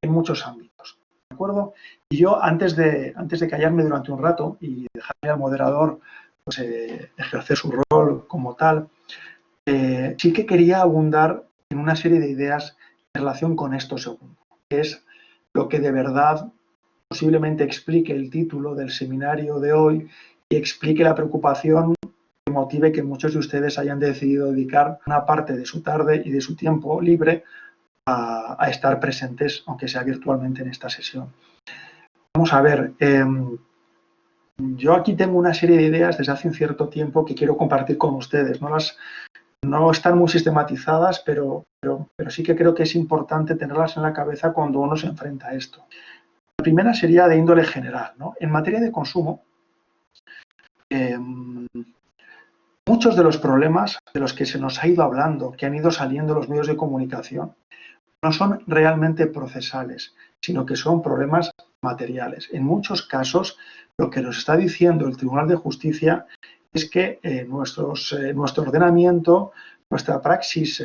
en muchos ámbitos. ¿De acuerdo? Y yo, antes de callarme durante un rato y dejarle al moderador pues, ejercer su rol como tal. Sí que quería abundar en una serie de ideas en relación con esto segundo, que es lo que de verdad posiblemente explique el título del seminario de hoy y explique la preocupación que motive que muchos de ustedes hayan decidido dedicar una parte de su tarde y de su tiempo libre a estar presentes, aunque sea virtualmente, en esta sesión. Vamos a ver, yo aquí tengo una serie de ideas desde hace un cierto tiempo que quiero compartir con ustedes. No están muy sistematizadas, pero sí que creo que es importante tenerlas en la cabeza cuando uno se enfrenta a esto. La primera sería de índole general, ¿no? En materia de consumo, muchos de los problemas de los que se nos ha ido hablando, que han ido saliendo en los medios de comunicación, no son realmente procesales, sino que son problemas materiales. En muchos casos, lo que nos está diciendo el Tribunal de Justicia es que nuestro ordenamiento, nuestra praxis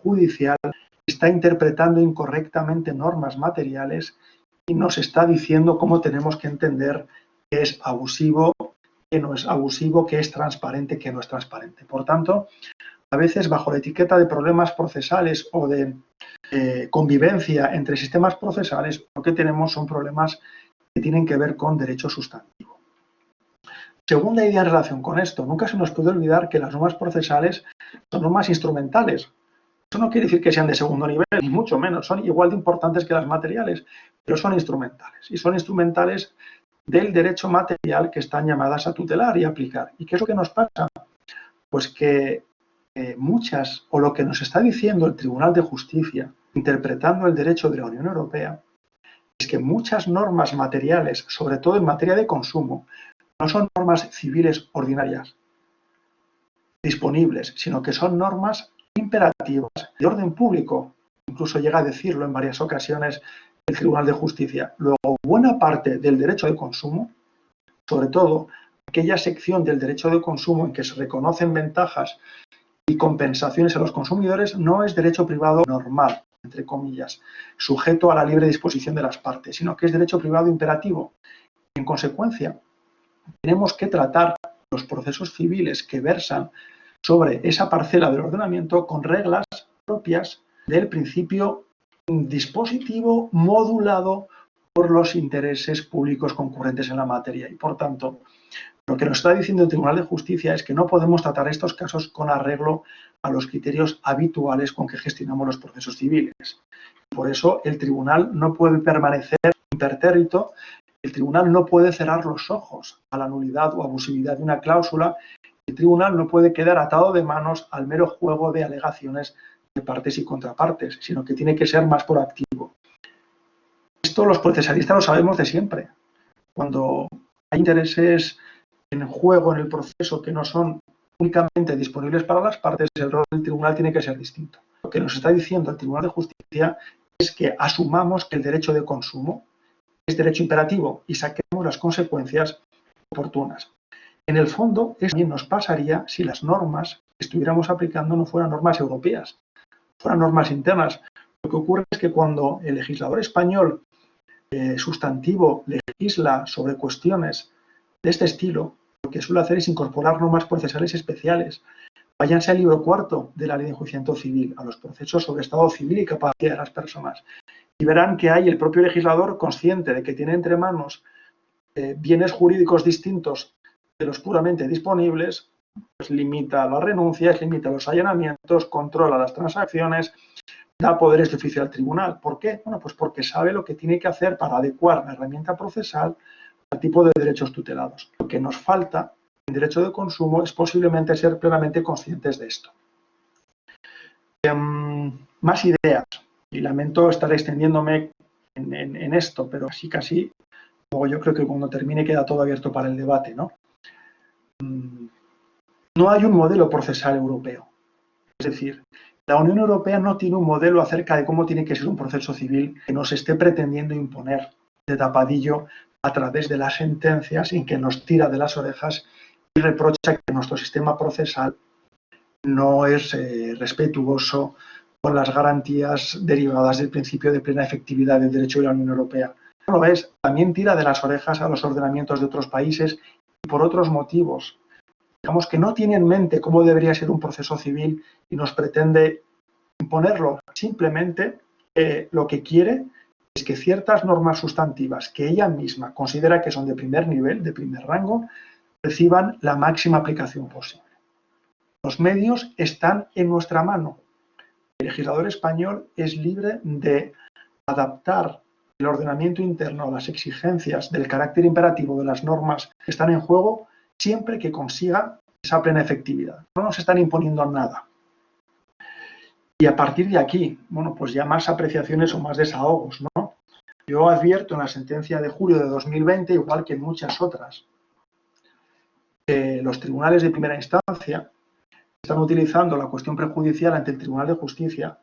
judicial, está interpretando incorrectamente normas materiales y nos está diciendo cómo tenemos que entender qué es abusivo, qué no es abusivo, qué es transparente, qué no es transparente. Por tanto, a veces bajo la etiqueta de problemas procesales o de convivencia entre sistemas procesales, lo que tenemos son problemas que tienen que ver con derecho sustantivo. Segunda idea en relación con esto, nunca se nos puede olvidar que las normas procesales son normas instrumentales. Eso no quiere decir que sean de segundo nivel, ni mucho menos, son igual de importantes que las materiales, pero son instrumentales. Y son instrumentales del derecho material que están llamadas a tutelar y aplicar. ¿Y qué es lo que nos pasa? Pues que muchas, o lo que nos está diciendo el Tribunal de Justicia, interpretando el derecho de la Unión Europea, es que muchas normas materiales, sobre todo en materia de consumo, no son normas civiles ordinarias disponibles, sino que son normas imperativas de orden público. Incluso llega a decirlo en varias ocasiones el Tribunal de Justicia. Luego, buena parte del derecho de consumo, sobre todo aquella sección del derecho de consumo en que se reconocen ventajas y compensaciones a los consumidores, no es derecho privado normal, entre comillas, sujeto a la libre disposición de las partes, sino que es derecho privado imperativo. En consecuencia, tenemos que tratar los procesos civiles que versan sobre esa parcela del ordenamiento con reglas propias del principio dispositivo modulado por los intereses públicos concurrentes en la materia. Y, por tanto, lo que nos está diciendo el Tribunal de Justicia es que no podemos tratar estos casos con arreglo a los criterios habituales con que gestionamos los procesos civiles. Por eso, el Tribunal no puede permanecer impertérrito. El Tribunal no puede cerrar los ojos a la nulidad o abusividad de una cláusula. El Tribunal no puede quedar atado de manos al mero juego de alegaciones de partes y contrapartes, sino que tiene que ser más proactivo. Esto los procesalistas lo sabemos de siempre. Cuando hay intereses en juego en el proceso que no son únicamente disponibles para las partes, el rol del Tribunal tiene que ser distinto. Lo que nos está diciendo el Tribunal de Justicia es que asumamos que el derecho de consumo es derecho imperativo y saquemos las consecuencias oportunas. En el fondo, eso también nos pasaría si las normas que estuviéramos aplicando no fueran normas europeas, fueran normas internas. Lo que ocurre es que cuando el legislador español sustantivo legisla sobre cuestiones de este estilo, lo que suele hacer es incorporar normas procesales especiales. Váyanse al libro cuarto de la Ley de Enjuiciamiento Civil, a los procesos sobre estado civil y capacidad de las personas. Y verán que hay el propio legislador consciente de que tiene entre manos bienes jurídicos distintos de los puramente disponibles, pues limita las renuncias, limita los allanamientos, controla las transacciones, da poderes de oficio al tribunal. ¿Por qué? Bueno, pues porque sabe lo que tiene que hacer para adecuar la herramienta procesal al tipo de derechos tutelados. Lo que nos falta en derecho de consumo es posiblemente ser plenamente conscientes de esto. Más ideas. Y lamento estar extendiéndome en esto, pero casi, luego yo creo que cuando termine queda todo abierto para el debate, ¿no? No hay un modelo procesal europeo. Es decir, la Unión Europea no tiene un modelo acerca de cómo tiene que ser un proceso civil que nos esté pretendiendo imponer de tapadillo a través de las sentencias en que nos tira de las orejas y reprocha que nuestro sistema procesal no es respetuoso con las garantías derivadas del principio de plena efectividad del derecho de la Unión Europea. No lo es, también tira de las orejas a los ordenamientos de otros países y por otros motivos. digamos que no tiene en mente cómo debería ser un proceso civil y nos pretende imponerlo. Simplemente lo que quiere es que ciertas normas sustantivas que ella misma considera que son de primer nivel, de primer rango, reciban la máxima aplicación posible. Los medios están en nuestra mano. El legislador español es libre de adaptar el ordenamiento interno a las exigencias del carácter imperativo de las normas que están en juego siempre que consiga esa plena efectividad. No nos están imponiendo nada. Y a partir de aquí, bueno, pues ya más apreciaciones o más desahogos, ¿no? Yo advierto en la sentencia de julio de 2020, igual que en muchas otras, los tribunales de primera instancia están utilizando la cuestión prejudicial ante el Tribunal de Justicia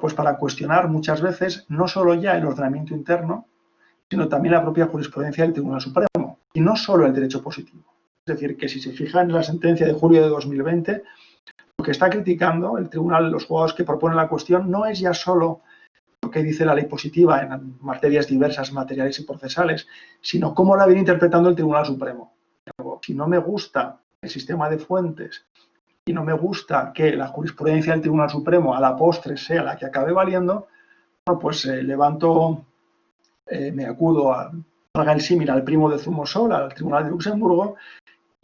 pues para cuestionar muchas veces no solo ya el ordenamiento interno, sino también la propia jurisprudencia del Tribunal Supremo, y no solo el derecho positivo. Es decir, que si se fijan en la sentencia de julio de 2020, lo que está criticando el tribunal, los juzgados que proponen la cuestión, no es ya solo lo que dice la ley positiva en materias diversas, materiales y procesales, sino cómo la viene interpretando el Tribunal Supremo. Si no me gusta el sistema de fuentes y no me gusta que la jurisprudencia del Tribunal Supremo a la postre sea la que acabe valiendo, bueno, pues me acudo haga el símil al primo de Zumosol, al Tribunal de Luxemburgo,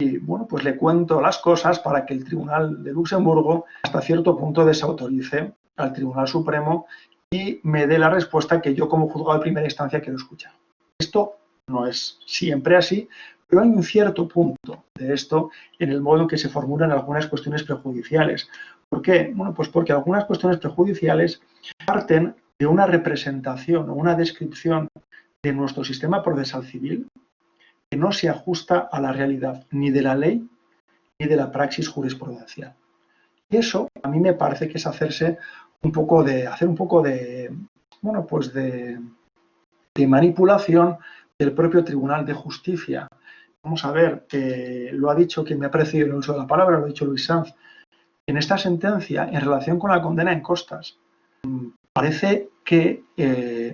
y bueno, pues le cuento las cosas para que el Tribunal de Luxemburgo hasta cierto punto desautorice al Tribunal Supremo y me dé la respuesta que yo como juzgado de primera instancia quiero escuchar. Esto no es siempre así, pero hay un cierto punto de esto en el modo en que se formulan algunas cuestiones prejudiciales. ¿Por qué? Bueno, pues porque algunas cuestiones prejudiciales parten de una representación o una descripción de nuestro sistema procesal civil que no se ajusta a la realidad ni de la ley ni de la praxis jurisprudencial. Y eso a mí me parece que es hacer un poco de manipulación del propio Tribunal de Justicia. Vamos a ver, lo ha dicho quien me ha precedido en el uso de la palabra, lo ha dicho Luis Sanz. En esta sentencia, en relación con la condena en costas, parece que,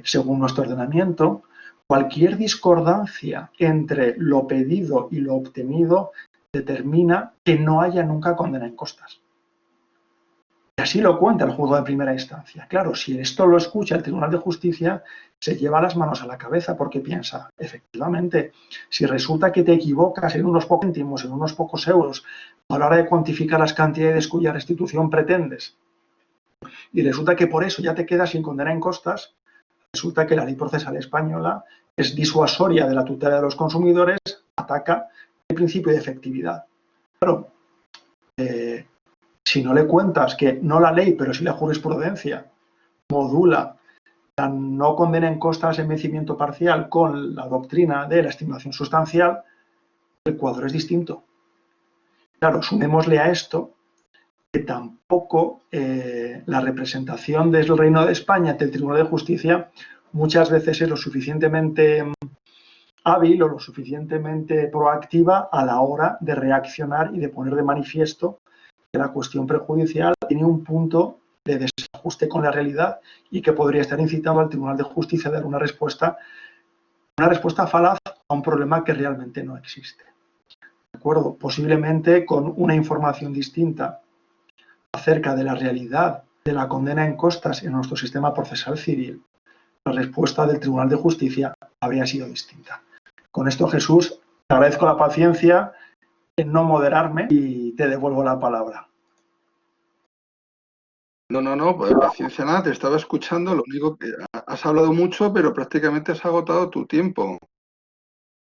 según nuestro ordenamiento, cualquier discordancia entre lo pedido y lo obtenido determina que no haya nunca condena en costas. Y así lo cuenta el juzgado de primera instancia. Claro, si esto lo escucha el Tribunal de Justicia, se lleva las manos a la cabeza porque piensa, efectivamente, si resulta que te equivocas en unos pocos céntimos, en unos pocos euros, a la hora de cuantificar las cantidades cuya restitución pretendes, y resulta que por eso ya te quedas sin condena en costas, resulta que la ley procesal española es disuasoria de la tutela de los consumidores, ataca el principio de efectividad. Claro, si no le cuentas que no la ley, pero sí la jurisprudencia modula la no condena en costas en vencimiento parcial con la doctrina de la estimación sustancial, el cuadro es distinto. Claro, sumémosle a esto que tampoco la representación del Reino de España ante el Tribunal de Justicia muchas veces es lo suficientemente hábil o lo suficientemente proactiva a la hora de reaccionar y de poner de manifiesto que la cuestión prejudicial tiene un punto de desajuste con la realidad y que podría estar incitando al Tribunal de Justicia a dar una respuesta falaz a un problema que realmente no existe. ¿De acuerdo? Posiblemente con una información distinta acerca de la realidad de la condena en costas en nuestro sistema procesal civil, la respuesta del Tribunal de Justicia habría sido distinta. Con esto, Jesús, te agradezco la paciencia en no moderarme y te devuelvo la palabra. No, pues paciencia nada, te estaba escuchando, lo único que has hablado mucho, pero prácticamente has agotado tu tiempo.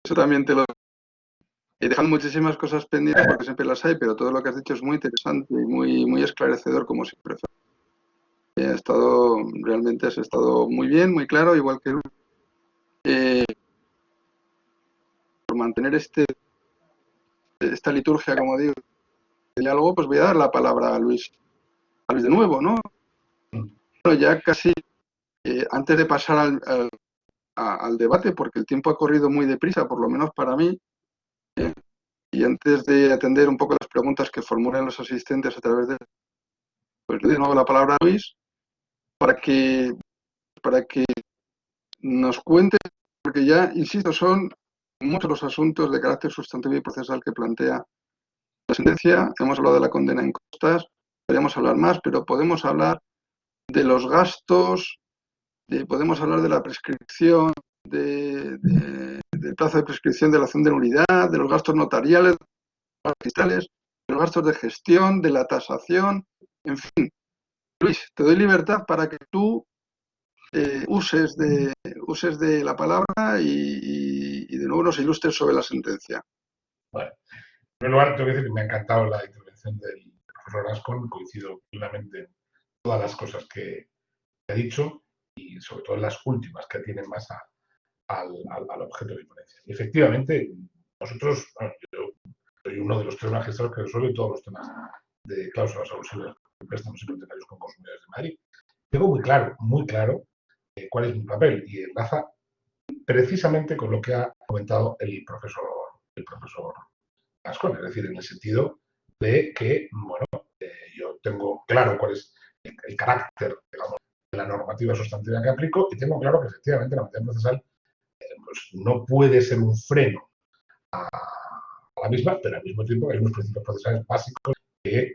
Eso también te lo... He dejado muchísimas cosas pendientes porque siempre las hay, pero todo lo que has dicho es muy interesante y muy esclarecedor, como siempre. Realmente has estado muy bien, muy claro, igual que por mantener esta liturgia, como digo, de diálogo, pues voy a dar la palabra a Luis de nuevo, ¿no? Bueno, ya casi antes de pasar al debate, porque el tiempo ha corrido muy deprisa, por lo menos para mí, y antes de atender un poco las preguntas que formulan los asistentes a través de... Pues le doy de nuevo la palabra a Luis para que nos cuente, porque ya, insisto, son muchos los asuntos de carácter sustantivo y procesal que plantea la sentencia, hemos hablado de la condena en costas, podríamos hablar más, pero podemos hablar de los gastos, podemos hablar de la prescripción, del plazo de prescripción de la acción de nulidad, de los gastos notariales, de los fiscales, de los gastos de gestión, de la tasación, en fin. Luis, te doy libertad para que tú uses de la palabra y de nuevo nos ilustres sobre la sentencia. Bueno, en primer lugar, tengo que decir que me ha encantado la intervención del profesor Gascón, coincido plenamente en todas las cosas que ha dicho y sobre todo en las últimas que tienen más al objeto de mi ponencia. Y efectivamente, nosotros, bueno, yo soy uno de los 3 magistrados que resuelve todos los temas de cláusulas abusivas de préstamos hipotecarios con consumidores de Madrid. Tengo muy claro cuál es mi papel y enlaza precisamente con lo que ha comentado el profesor Gascón, es decir, en el sentido de que, bueno, yo tengo claro cuál es el carácter, digamos, de la normativa sustantiva que aplico y tengo claro que efectivamente la materia procesal pues, no puede ser un freno a la misma, pero al mismo tiempo hay unos principios procesales básicos que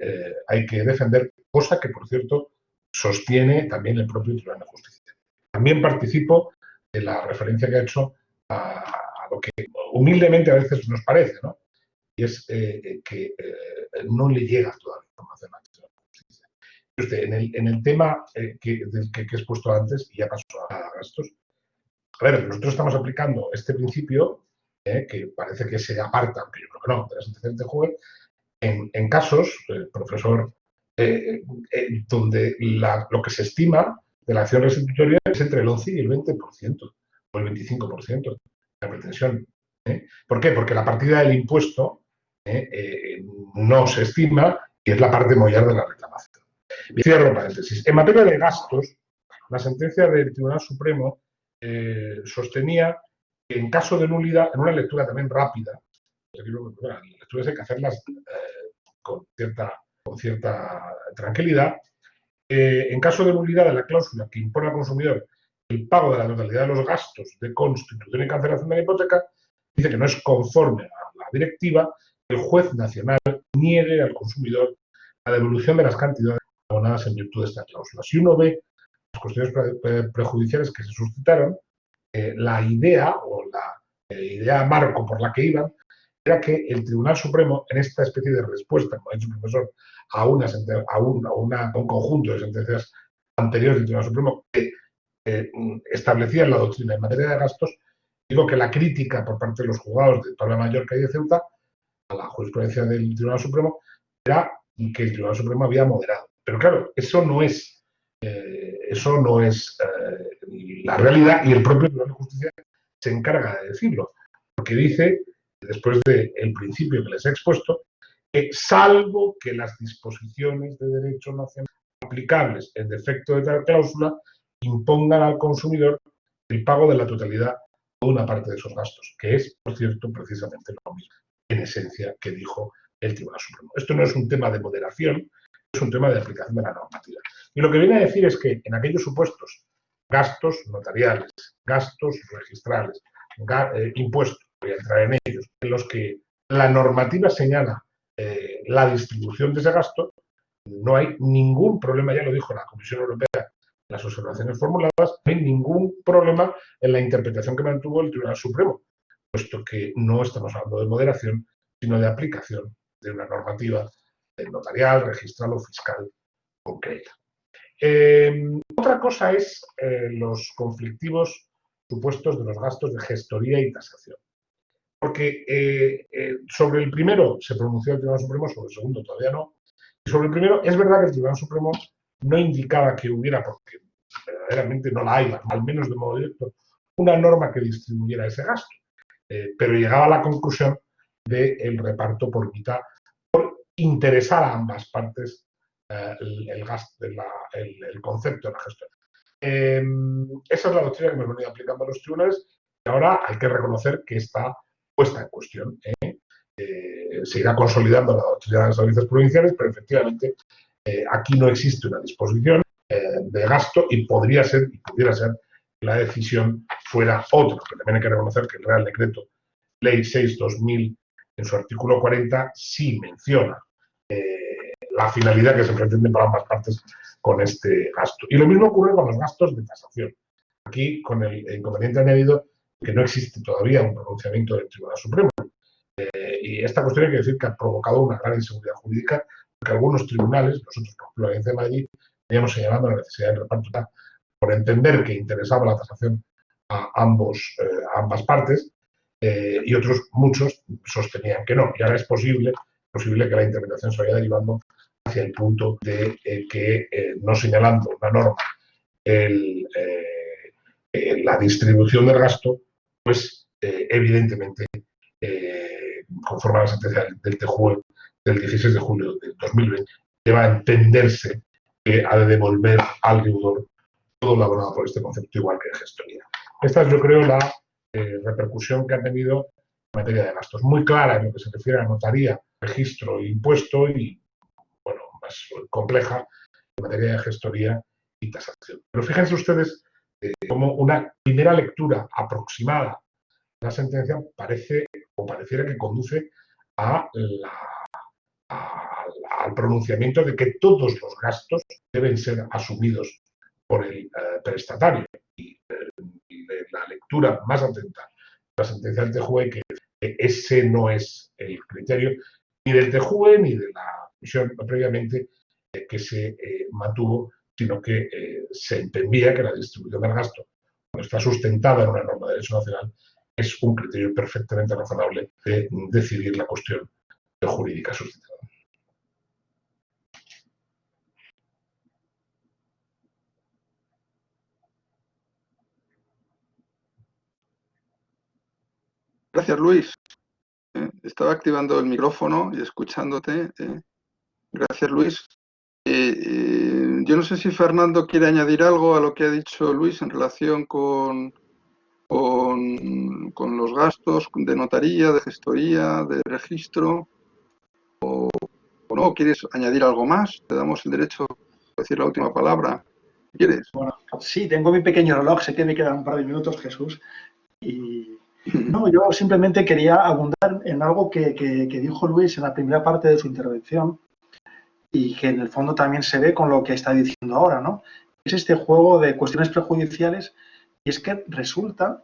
hay que defender, cosa que, por cierto, sostiene también el propio Tribunal de Justicia. También participo de la referencia que ha hecho a lo que humildemente a veces nos parece, ¿no? Y es que no le llega toda la información al Tribunal de Justicia. Usted, en el tema que he expuesto antes, y ya pasó a gastos, a ver, nosotros estamos aplicando este principio, que parece que se aparta, aunque yo creo que no, de la sentencia de juez, en casos, profesor, donde lo que se estima de la acción restitutoria es entre el 11 y el 20%, o el 25% de la pretensión. ¿Por qué? Porque la partida del impuesto no se estima y es la parte mollar de la reclamación. Y cierro paréntesis. En materia de gastos, la sentencia del Tribunal Supremo sostenía que en caso de nulidad, en una lectura también rápida, las lecturas hay que hacerlas con cierta tranquilidad, en caso de nulidad de la cláusula que impone al consumidor el pago de la totalidad de los gastos de constitución y cancelación de la hipoteca, dice que no es conforme a la directiva que el juez nacional niegue al consumidor la devolución de las cantidades abonadas en virtud de esta cláusula. Si uno ve las cuestiones prejudiciales que se suscitaron, la idea o la idea marco por la que iban era que el Tribunal Supremo, en esta especie de respuesta, como ha dicho el profesor, a un conjunto de sentencias anteriores del Tribunal Supremo que establecían la doctrina en materia de gastos, digo que la crítica por parte de los juzgados de Palma de Mallorca y de Ceuta a la jurisprudencia del Tribunal Supremo era que el Tribunal Supremo había moderado. Pero claro, eso no es la realidad y el propio Tribunal de Justicia se encarga de decirlo, porque dice, después del principio que les he expuesto, que salvo que las disposiciones de derecho nacional aplicables en defecto de tal cláusula impongan al consumidor el pago de la totalidad de una parte de esos gastos, que es, por cierto, precisamente lo mismo, en esencia, que dijo el Tribunal Supremo. Esto no es un tema de moderación, es un tema de aplicación de la normativa. Y lo que viene a decir es que en aquellos supuestos, gastos notariales, gastos registrales, impuestos, voy a entrar en ellos, en los que la normativa señala la distribución de ese gasto, no hay ningún problema, ya lo dijo la Comisión Europea en las observaciones formuladas, no hay ningún problema en la interpretación que mantuvo el Tribunal Supremo, puesto que no estamos hablando de moderación, sino de aplicación de una normativa notarial, registral o fiscal concreta. Otra cosa es los conflictivos supuestos de los gastos de gestoría y tasación. Porque sobre el primero se pronunció el Tribunal Supremo, sobre el segundo todavía no. Y sobre el primero es verdad que el Tribunal Supremo no indicaba que hubiera, porque verdaderamente no la hay, al menos de modo directo, una norma que distribuyera ese gasto. Pero llegaba a la conclusión del reparto por mitad, por interesar a ambas partes el gasto, el concepto de la gestión. Esa es la doctrina que hemos venido aplicando a los tribunales y ahora hay que reconocer que está puesta en cuestión. Se irá consolidando la doctrina de las audiencias provinciales, pero efectivamente aquí no existe una disposición de gasto y pudiera ser que la decisión fuera otra. Pero también hay que reconocer que el Real Decreto Ley 6/2000 en su artículo 40 sí menciona la finalidad que se pretende para ambas partes con este gasto. Y lo mismo ocurre con los gastos de tasación. Aquí, con el inconveniente añadido, que no existe todavía un pronunciamiento del Tribunal Supremo. Y esta cuestión hay que decir que ha provocado una gran inseguridad jurídica, porque algunos tribunales, nosotros, por ejemplo, la Audiencia de Madrid, veníamos señalando la necesidad del reparto por entender que interesaba la tasación a ambas partes, y otros, muchos, sostenían que no. Y ahora es posible que la interpretación se vaya derivando hacia el punto de que, no señalando una norma la distribución del gasto, pues evidentemente, conforme a la sentencia del TJUE del 16 de julio del 2020, deba entenderse que ha de devolver al deudor todo lo abonado por este concepto, igual que en gestoría. Esta es, yo creo, la repercusión que ha tenido en materia de gastos. Muy clara en lo que se refiere a notaría, registro e impuesto, y, bueno, más compleja en materia de gestoría y tasación. Pero fíjense ustedes como una primera lectura aproximada de la sentencia pareciera que conduce al pronunciamiento de que todos los gastos deben ser asumidos por el prestatario. Y la lectura más atenta de la sentencia del TJUE, que ese no es el criterio ni del TJUE ni de la comisión previamente que se mantuvo, sino que se entendía que la distribución del gasto, cuando está sustentada en una norma de derecho nacional, es un criterio perfectamente razonable de decidir la cuestión jurídica suscitada. Gracias, Luis. Estaba activando el micrófono y escuchándote. Gracias, Luis. Yo no sé si Fernando quiere añadir algo a lo que ha dicho Luis en relación con los gastos de notaría, de gestoría, de registro, o no. ¿Quieres añadir algo más? Te damos el derecho a decir la última palabra. ¿Quieres? Bueno, sí, tengo mi pequeño reloj, sé que me quedan un par de minutos, Jesús. Y no, yo simplemente quería abundar en algo que dijo Luis en la primera parte de su intervención, y que en el fondo también se ve con lo que está diciendo ahora, ¿no? Es este juego de cuestiones prejudiciales, y es que resulta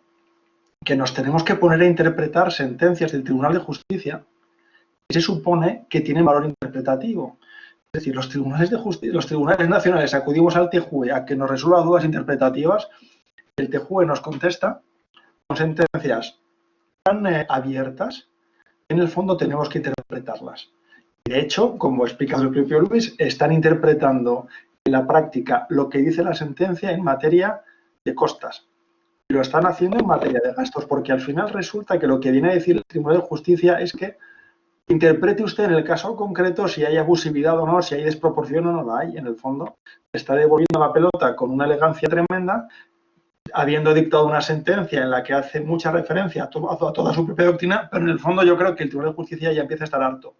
que nos tenemos que poner a interpretar sentencias del Tribunal de Justicia que se supone que tienen valor interpretativo. Es decir, los tribunales nacionales acudimos al TJUE a que nos resuelva dudas interpretativas. El TJUE nos contesta con sentencias tan abiertas que en el fondo tenemos que interpretarlas. De hecho, como ha explicado el propio Luis, están interpretando en la práctica lo que dice la sentencia en materia de costas. Y lo están haciendo en materia de gastos, porque al final resulta que lo que viene a decir el Tribunal de Justicia es que interprete usted en el caso concreto si hay abusividad o no, si hay desproporción o no la hay. En el fondo, está devolviendo la pelota con una elegancia tremenda, habiendo dictado una sentencia en la que hace mucha referencia a toda su propia doctrina, pero en el fondo yo creo que el Tribunal de Justicia ya empieza a estar harto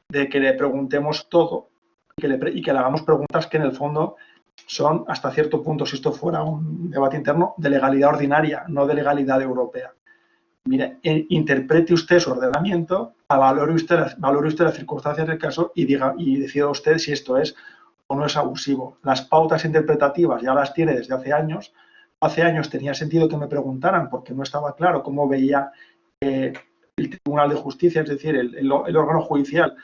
de que le preguntemos todo y que le hagamos preguntas que en el fondo son, hasta cierto punto, si esto fuera un debate interno, de legalidad ordinaria, no de legalidad europea. Mire, interprete usted su ordenamiento, valore usted las circunstancias del caso y decida usted si esto es o no es abusivo. Las pautas interpretativas ya las tiene desde hace años. Hace años tenía sentido que me preguntaran porque no estaba claro cómo veía el Tribunal de Justicia, es decir, el órgano judicial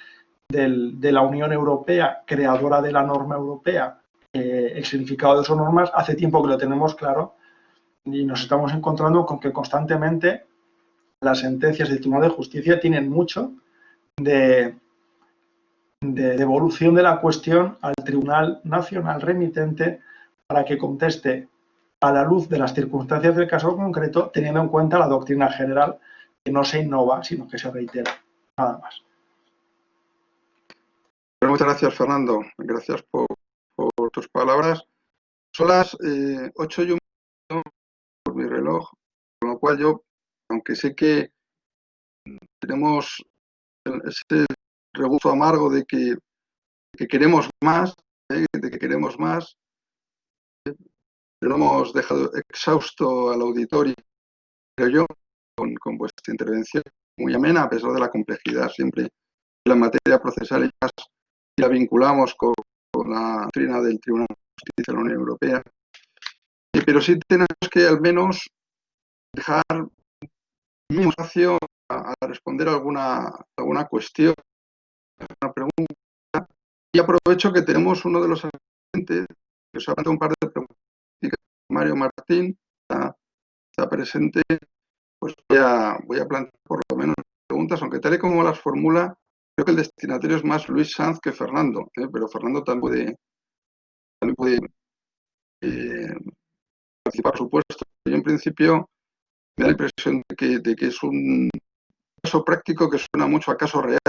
de la Unión Europea, creadora de la norma europea, el significado de esas normas. Hace tiempo que lo tenemos claro y nos estamos encontrando con que constantemente las sentencias del Tribunal de Justicia tienen mucho de devolución de la cuestión al Tribunal Nacional remitente para que conteste a la luz de las circunstancias del caso concreto, teniendo en cuenta la doctrina general, que no se innova, sino que se reitera. Nada más. Bueno, muchas gracias, Fernando. Gracias por tus palabras. Son las 8:01 por mi reloj, con lo cual yo, aunque sé que tenemos ese regusto amargo de que queremos más, pero hemos dejado exhausto al auditorio, creo yo, con vuestra intervención. muy amena, a pesar de la complejidad siempre de la materia procesal y más si la vinculamos con la doctrina del Tribunal de Justicia de la Unión Europea. Pero sí tenemos que al menos dejar un espacio a responder alguna cuestión, alguna pregunta. Y aprovecho que tenemos uno de los asistentes, que os ha planteado un par de preguntas. Mario Martín está presente. Pues voy a plantear por lo menos preguntas, aunque tal y como las formula, creo que el destinatario es más Luis Sanz que Fernando, pero Fernando también puede participar, por supuesto. Yo en principio me da la impresión de que es un caso práctico que suena mucho a caso real.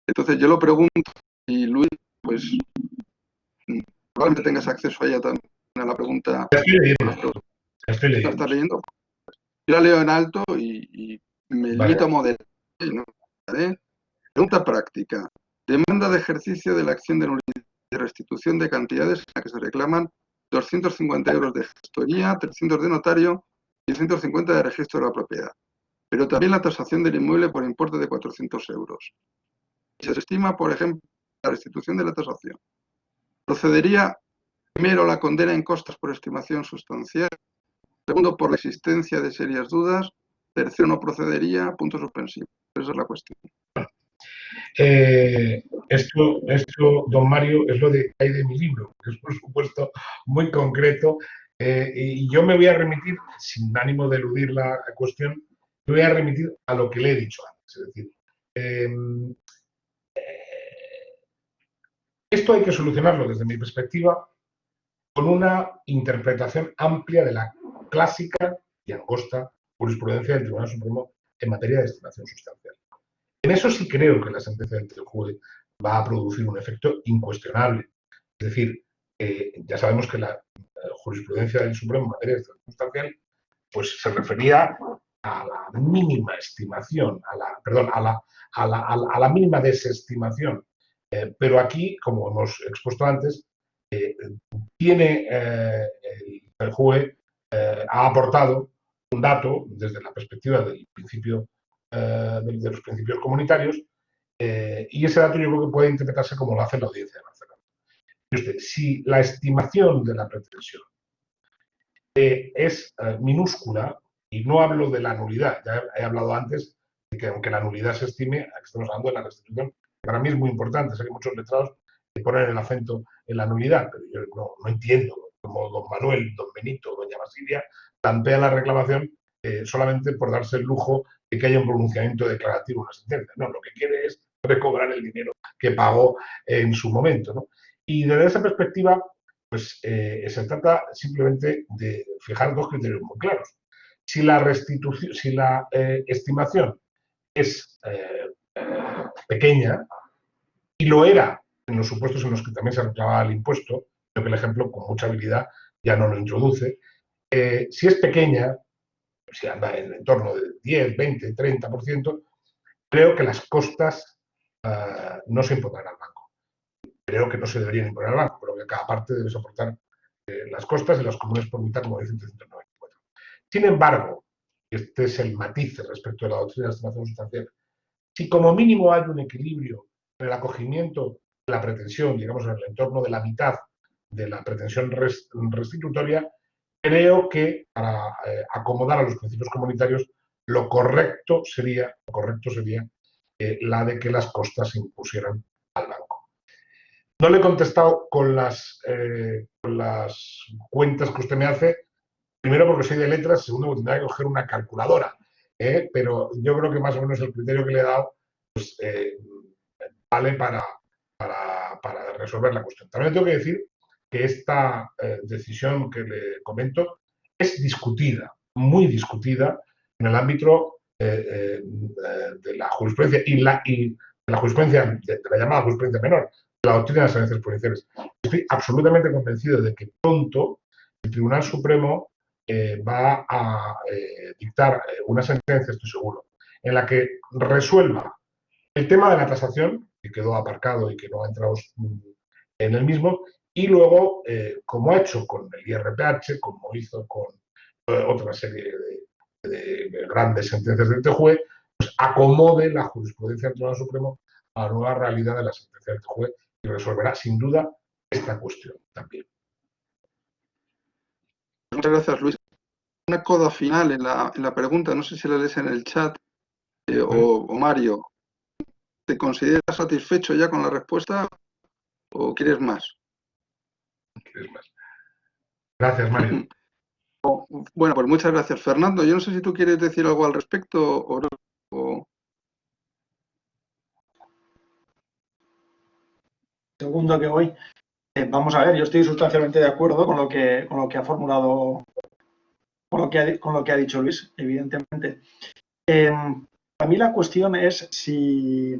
Entonces yo lo pregunto y Luis, pues probablemente tengas acceso a ella también, a la pregunta. Estoy leyendo. ¿Estás leyendo? Yo la leo en alto y me limito a moderar. ¿No? ¿Vale? Pregunta práctica. Demanda de ejercicio de la acción de nulidad y restitución de cantidades en la que se reclaman 250 euros de gestoría, 300 de notario y 150 de registro de la propiedad. Pero también la tasación del inmueble por importe de 400 euros. Si se estima, por ejemplo, la restitución de la tasación, procedería primero la condena en costas por estimación sustancial, segundo por la existencia de serias dudas, tercero no procedería, punto suspensivo. Esa es la cuestión. Esto, don Mario, es lo que hay de mi libro, que es por supuesto muy concreto, y yo me voy a remitir, sin ánimo de eludir la cuestión, me voy a remitir a lo que le he dicho antes. Es decir, esto hay que solucionarlo desde mi perspectiva con una interpretación amplia de la clásica y angosta jurisprudencia del Tribunal Supremo en materia de estimación sustancial. En eso sí creo que la sentencia del TJUE va a producir un efecto incuestionable. Es decir, ya sabemos que la jurisprudencia del Supremo en materia de estimación sustancial pues, se refería a la mínima estimación, a la mínima desestimación. Pero aquí, como hemos expuesto antes, tiene el TJUE ha aportado un dato desde la perspectiva del principio de los principios comunitarios, y ese dato yo creo que puede interpretarse como lo hace la Audiencia de Barcelona. Usted, si la estimación de la pretensión es minúscula, y no hablo de la nulidad, ya he hablado antes de que aunque la nulidad se estime, estamos hablando de la restitución, que para mí es muy importante, sé que muchos letrados ponen el acento en la nulidad, pero yo no entiendo cómo don Manuel, don Benito, doña Basilia plantea la reclamación solamente por darse el lujo de que haya un pronunciamiento declarativo en una sentencia. No, lo que quiere es recobrar el dinero que pagó en su momento, ¿no? Y desde esa perspectiva, pues se trata simplemente de fijar dos criterios muy claros. Si la restitución, si la estimación es pequeña, y lo era en los supuestos en los que también se reclamaba el impuesto, creo que el ejemplo con mucha habilidad ya no lo introduce. Si es pequeña, si anda en torno del 10, 20, 30%, creo que las costas no se impondrán al banco. Creo que no se deberían imponer al banco, pero que cada parte debe soportar las costas y las comunes por mitad, como dice el 194. Sin embargo, este es el matiz respecto a la doctrina de estimación sustancial, si como mínimo hay un equilibrio en el acogimiento de la pretensión, digamos en el entorno de la mitad de la pretensión restitutoria, creo que para acomodar a los principios comunitarios lo correcto sería la de que las costas se impusieran al banco. No le he contestado con las cuentas que usted me hace, primero porque soy de letras, segundo porque tendría que coger una calculadora, pero yo creo que más o menos el criterio que le he dado pues, vale para resolver la cuestión. También tengo que decir que esta decisión que le comento es discutida, muy discutida, en el ámbito de la jurisprudencia y de la jurisprudencia, de la llamada jurisprudencia menor, de la doctrina de las sentencias provinciales. Estoy absolutamente convencido de que pronto el Tribunal Supremo va a dictar una sentencia, estoy seguro, en la que resuelva el tema de la tasación, que quedó aparcado y que no ha entrado en el mismo, y luego, como ha hecho con el IRPH, como hizo con otra serie de grandes sentencias del TJUE, acomode la jurisprudencia del Tribunal Supremo a la nueva realidad de la sentencia del juez y resolverá sin duda esta cuestión también. Muchas gracias, Luis. Una coda final en la pregunta, no sé si la lees en el chat o Mario. ¿Te consideras satisfecho ya con la respuesta o quieres más? ¿Quieres más? Gracias, Mario. Bueno, pues muchas gracias, Fernando. Yo no sé si tú quieres decir algo al respecto o no. Segundo que voy. Vamos a ver, yo estoy sustancialmente de acuerdo con lo que ha formulado, con lo que ha dicho Luis, evidentemente. A mí la cuestión es si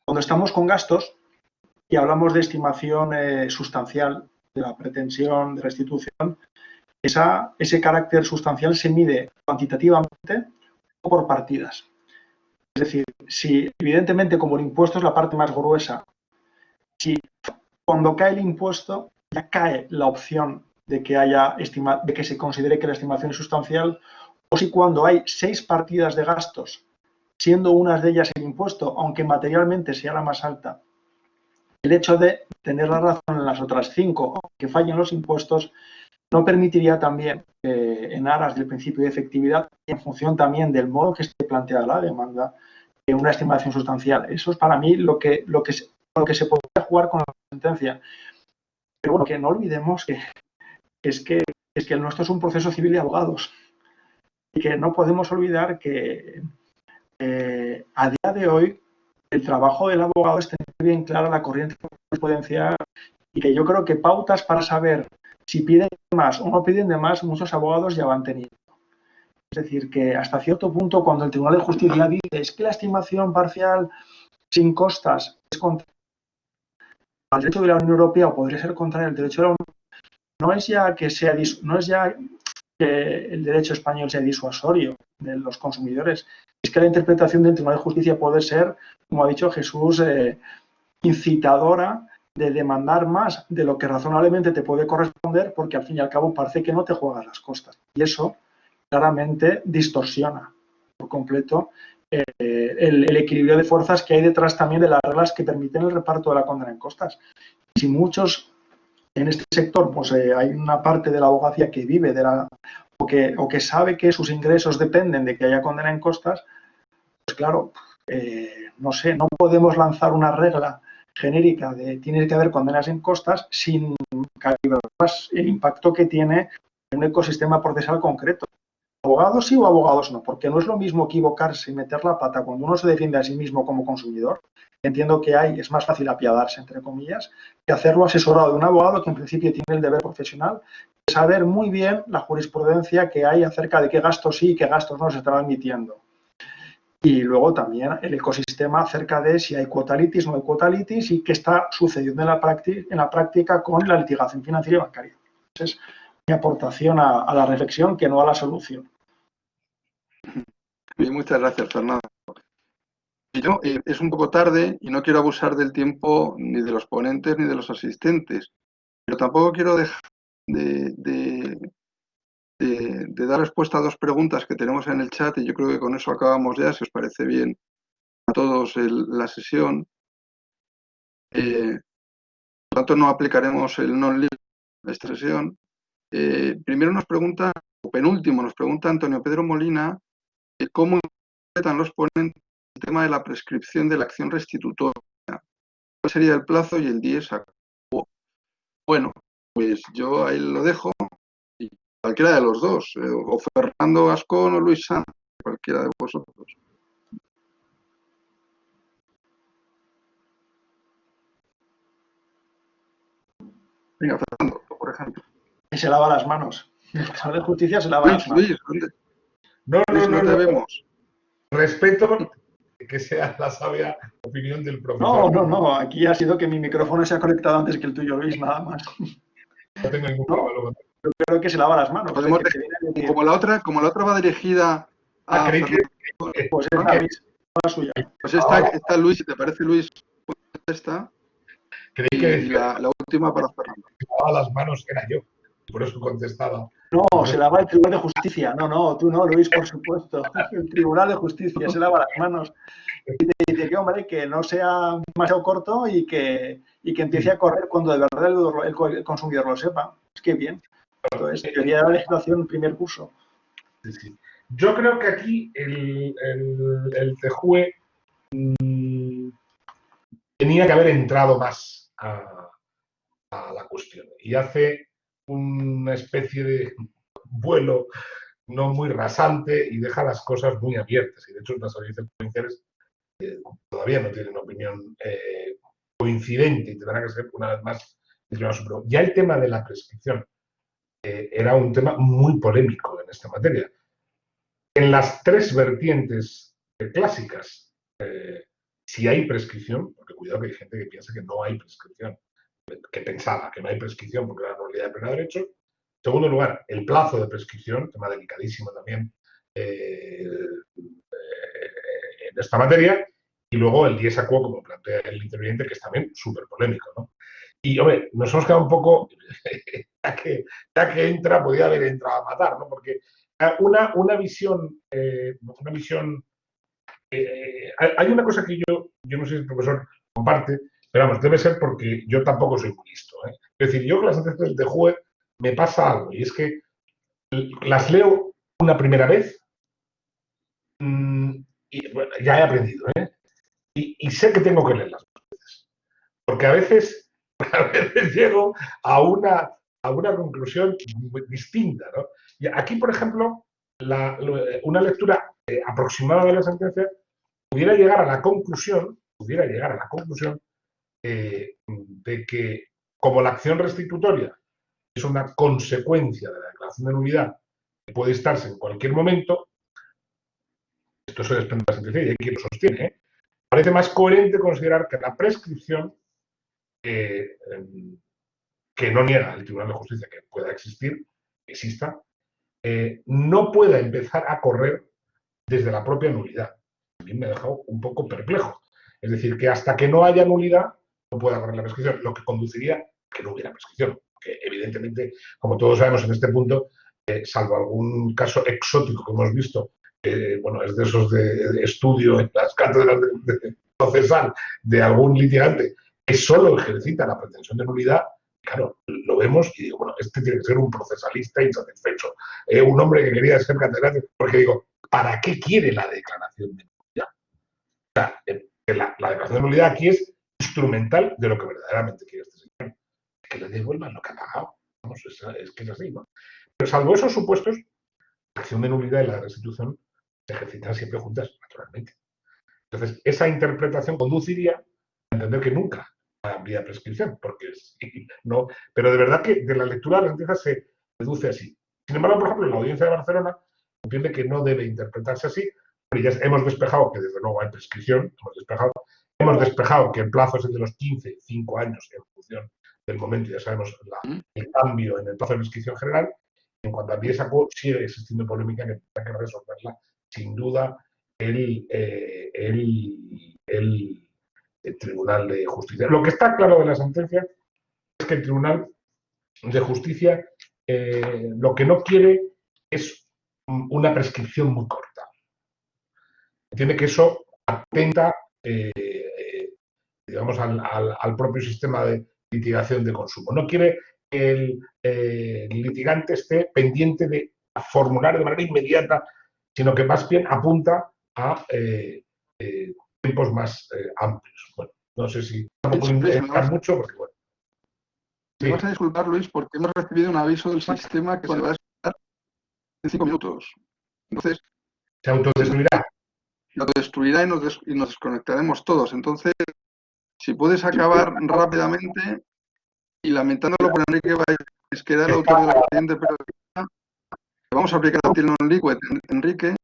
cuando estamos con gastos y hablamos de estimación sustancial de la pretensión de restitución, ese carácter sustancial se mide cuantitativamente o por partidas. Es decir, si evidentemente como el impuesto es la parte más gruesa, si cuando cae el impuesto ya cae la opción de que se considere que la estimación es sustancial, o si cuando hay 6 partidas de gastos, siendo unas de ellas el impuesto, aunque materialmente sea la más alta, el hecho de tener la razón en las otras 5, aunque fallen los impuestos, no permitiría también, en aras del principio de efectividad y en función también del modo que esté planteada la demanda, una estimación sustancial. Eso es para mí lo que se podría jugar con la sentencia. Pero bueno, que no olvidemos que el nuestro es un proceso civil de abogados y que no podemos olvidar que a día de hoy el trabajo del abogado es tener bien clara la corriente jurisprudencial y que yo creo que pautas para saber si piden de más o no piden de más, muchos abogados ya van teniendo. Es decir, que hasta cierto punto, cuando el Tribunal de Justicia dice es que la estimación parcial sin costas es contraria al derecho de la Unión Europea o podría ser contraria al derecho de la Unión, no es ya que el derecho español sea disuasorio de los consumidores, es que la interpretación del Tribunal de Justicia puede ser, como ha dicho Jesús, incitadora de demandar más de lo que razonablemente te puede corresponder, porque al fin y al cabo parece que no te juegas las costas. Y eso claramente distorsiona por completo el equilibrio de fuerzas que hay detrás también de las reglas que permiten el reparto de la condena en costas. Si muchos en este sector, pues hay una parte de la abogacía que vive o que sabe que sus ingresos dependen de que haya condena en costas, pues claro, no sé, no podemos lanzar una regla genérica de tiene que haber condenas en costas sin calibrar el impacto que tiene en un ecosistema procesal concreto. Abogados sí o abogados no, porque no es lo mismo equivocarse y meter la pata cuando uno se defiende a sí mismo como consumidor. Entiendo que es más fácil apiadarse, entre comillas, que hacerlo asesorado de un abogado que en principio tiene el deber profesional de saber muy bien la jurisprudencia que hay acerca de qué gastos sí y qué gastos no se están admitiendo. Y luego también el ecosistema acerca de si hay quotalitis o no hay quotalitis y qué está sucediendo en la práctica con la litigación financiera y bancaria. Esa es mi aportación a la reflexión, que no a la solución. Bien, muchas gracias, Fernando. Es un poco tarde y no quiero abusar del tiempo ni de los ponentes ni de los asistentes, pero tampoco quiero dejar de dar respuesta a 2 preguntas que tenemos en el chat y yo creo que con eso acabamos ya, si os parece bien a todos la sesión. Por lo tanto, no aplicaremos el non-linear a esta sesión. Primero nos pregunta, o penúltimo, nos pregunta Antonio Pedro Molina, cómo interpretan los ponentes el tema de la prescripción de la acción restitutoria. ¿Cuál sería el plazo y el dies a quo? Bueno, pues yo ahí lo dejo. Y cualquiera de los dos, o Fernando Gascón o Luis Sanz, cualquiera de vosotros. Venga, Fernando, por ejemplo. Y se lava las manos. El Tribunal de Justicia se lava las manos. Luis, ¿dónde? No te vemos. Respeto que sea la sabia opinión del profesor. No. Aquí ha sido que mi micrófono se ha conectado antes que el tuyo, Luis, nada más. No tengo ningún problema. Yo creo que se lava las manos. Podemos decir, como la otra va dirigida a Fernando. Pues esta Luis, la suya. Pues está Luis, si te parece, Luis, esta. Creí que la última para Fernando. lavaba las manos era yo, por eso contestaba No, se lava el Tribunal de Justicia. No, tú no, Luis, por supuesto. El Tribunal de Justicia se lava las manos y te dice que, hombre, que no sea demasiado corto y que empiece a correr cuando de verdad el consumidor lo sepa. Es que bien. Esto es teoría de la legislación, primer curso. Sí, sí. Yo creo que aquí el TJUE tenía que haber entrado más a la cuestión y hace una especie de vuelo no muy rasante y deja las cosas muy abiertas. Y de hecho, las audiencias provinciales todavía no tienen opinión coincidente y tendrá que ser una vez más. Ya el tema de la prescripción era un tema muy polémico en esta materia. En las tres vertientes clásicas, si hay prescripción, porque cuidado que hay gente que piensa que no hay prescripción, que pensaba que no hay prescripción porque era nulidad de pleno derecho. En segundo lugar, el plazo de prescripción, tema delicadísimo también en esta materia. Y luego el dies a quo, como plantea el interviniente, que es también súper polémico, ¿no? Y, hombre, nos hemos quedado un poco, ya que entra, podía haber entrado a matar, ¿no? Porque una visión, hay una cosa que yo no sé si el profesor comparte, pero vamos, debe ser porque yo tampoco soy muy listo, ¿eh? Es decir, yo con las sentencias de juez me pasa algo, y es que las leo una primera vez y bueno, ya he aprendido, ¿eh? Y sé que tengo que leerlas dos veces, porque a veces llego a una conclusión distinta, ¿no? Y aquí, por ejemplo, una lectura aproximada de la sentencia pudiera llegar a la conclusión de que como la acción restitutoria es una consecuencia de la declaración de nulidad que puede estarse en cualquier momento, esto se desprende de la sentencia y hay quien lo sostiene, ¿eh? Parece más coherente considerar que la prescripción que no niega el Tribunal de Justicia que pueda existir, que exista, no pueda empezar a correr desde la propia nulidad. A mí me ha dejado un poco perplejo. Es decir, que hasta que no haya nulidad no pueda correr la prescripción, lo que conduciría a que no hubiera prescripción. Que evidentemente, como todos sabemos en este punto, salvo algún caso exótico que hemos visto, bueno, es de esos de estudio en las cátedras de procesal de algún litigante que solo ejercita la pretensión de nulidad, claro, lo vemos y digo, bueno, este tiene que ser un procesalista insatisfecho, un hombre que quería ser catedrático, porque digo, ¿para qué quiere la declaración de nulidad? O sea, la declaración de nulidad aquí es instrumental de lo que verdaderamente quiere este señor, que le devuelvan lo que ha pagado. Vamos, es que es así, ¿no? Pero salvo esos supuestos, la acción de nulidad y la restitución se ejercitan siempre juntas, naturalmente. Entonces, esa interpretación conduciría a entender que nunca habría prescripción, porque no. Pero de verdad que de la lectura de la sentencia se deduce así. Sin embargo, por ejemplo, la audiencia de Barcelona entiende que no debe interpretarse así, pero ya hemos despejado que desde luego hay prescripción, hemos despejado que el plazo es el de los 15, 5 años en función del momento, ya sabemos el cambio en el plazo de prescripción general. En cuanto a dies a quo, sigue existiendo polémica que tendrá que resolverla, sin duda, el Tribunal de Justicia. Lo que está claro de la sentencia es que el Tribunal de Justicia lo que no quiere es una prescripción muy corta. Entiende que eso atenta, digamos, al propio sistema de litigación de consumo. No quiere que el litigante esté pendiente de formular de manera inmediata, sino que más bien apunta a tiempos más amplios. Bueno, no sé si tampoco indicar mucho, porque bueno. Me vas a disculpar, Luis, porque hemos recibido un aviso del sistema que se va a descargar en 5 minutos. Entonces, se autodestruirá. Se autodestruirá y nos desconectaremos todos. Entonces, si puedes acabar rápidamente y lamentándolo por Enrique Valles, que era el autor de la expediente periodística, vamos a aplicar el tilde non liquid, Enrique,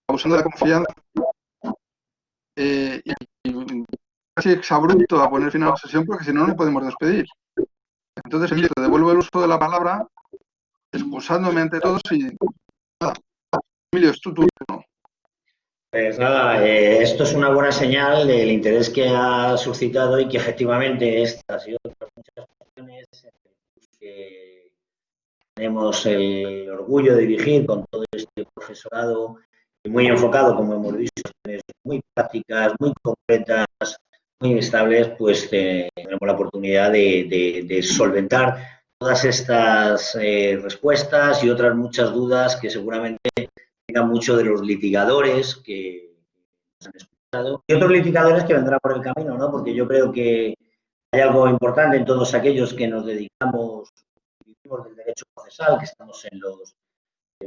abusando de la confianza y casi exabrupto a poner fin a la sesión porque si no, no podemos despedir. Entonces, Emilio, te devuelvo el uso de la palabra, excusándome ante todos y nada. Emilio, es tu turno. Pues nada, esto es una buena señal del interés que ha suscitado y que efectivamente estas y otras muchas cuestiones que tenemos el orgullo de dirigir con todo este profesorado muy enfocado, como hemos visto, muy prácticas, muy concretas, muy estables, pues tenemos la oportunidad de solventar todas estas respuestas y otras muchas dudas que seguramente tengan muchos de los litigadores que nos han escuchado y otros litigadores que vendrán por el camino, ¿no? Porque yo creo que hay algo importante en todos aquellos que nos dedicamos del derecho procesal, que estamos en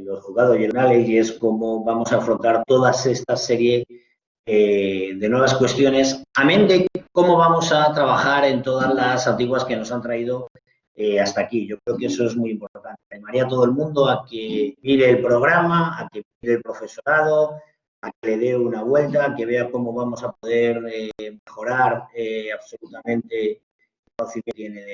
los juzgados y tribunales, y es cómo vamos a afrontar toda esta serie de nuevas cuestiones, amén de cómo vamos a trabajar en todas las antiguas que nos han traído hasta aquí. Yo creo que eso es muy importante. Animaría a todo el mundo a que mire el programa, a que mire el profesorado, a que le dé una vuelta, a que vea cómo vamos a poder mejorar absolutamente el conocimiento que tiene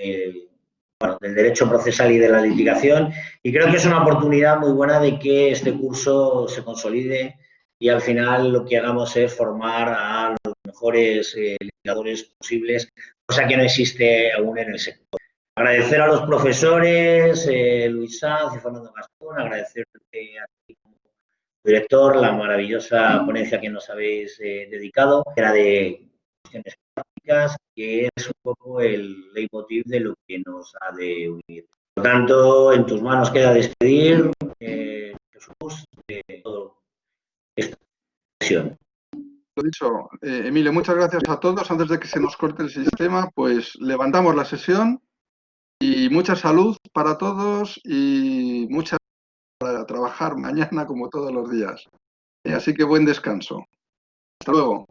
del derecho procesal y de la litigación. Y creo que es una oportunidad muy buena de que este curso se consolide y al final lo que hagamos es formar a los mejores litigadores posibles, cosa que no existe aún en el sector. Agradecer a los profesores, Luis Sanz y Fernando Gastón, agradecerte a ti como director la maravillosa ponencia que nos habéis dedicado, era de cuestiones prácticas, que es un poco el leitmotiv de lo que nos ha de unir. Por lo tanto, en tus manos queda despedir, Jesús, de toda esta sesión. Lo dicho, Emilio, muchas gracias a todos. Antes de que se nos corte el sistema, pues levantamos la sesión y mucha salud para todos y mucha para trabajar mañana como todos los días. Así que buen descanso. Hasta luego.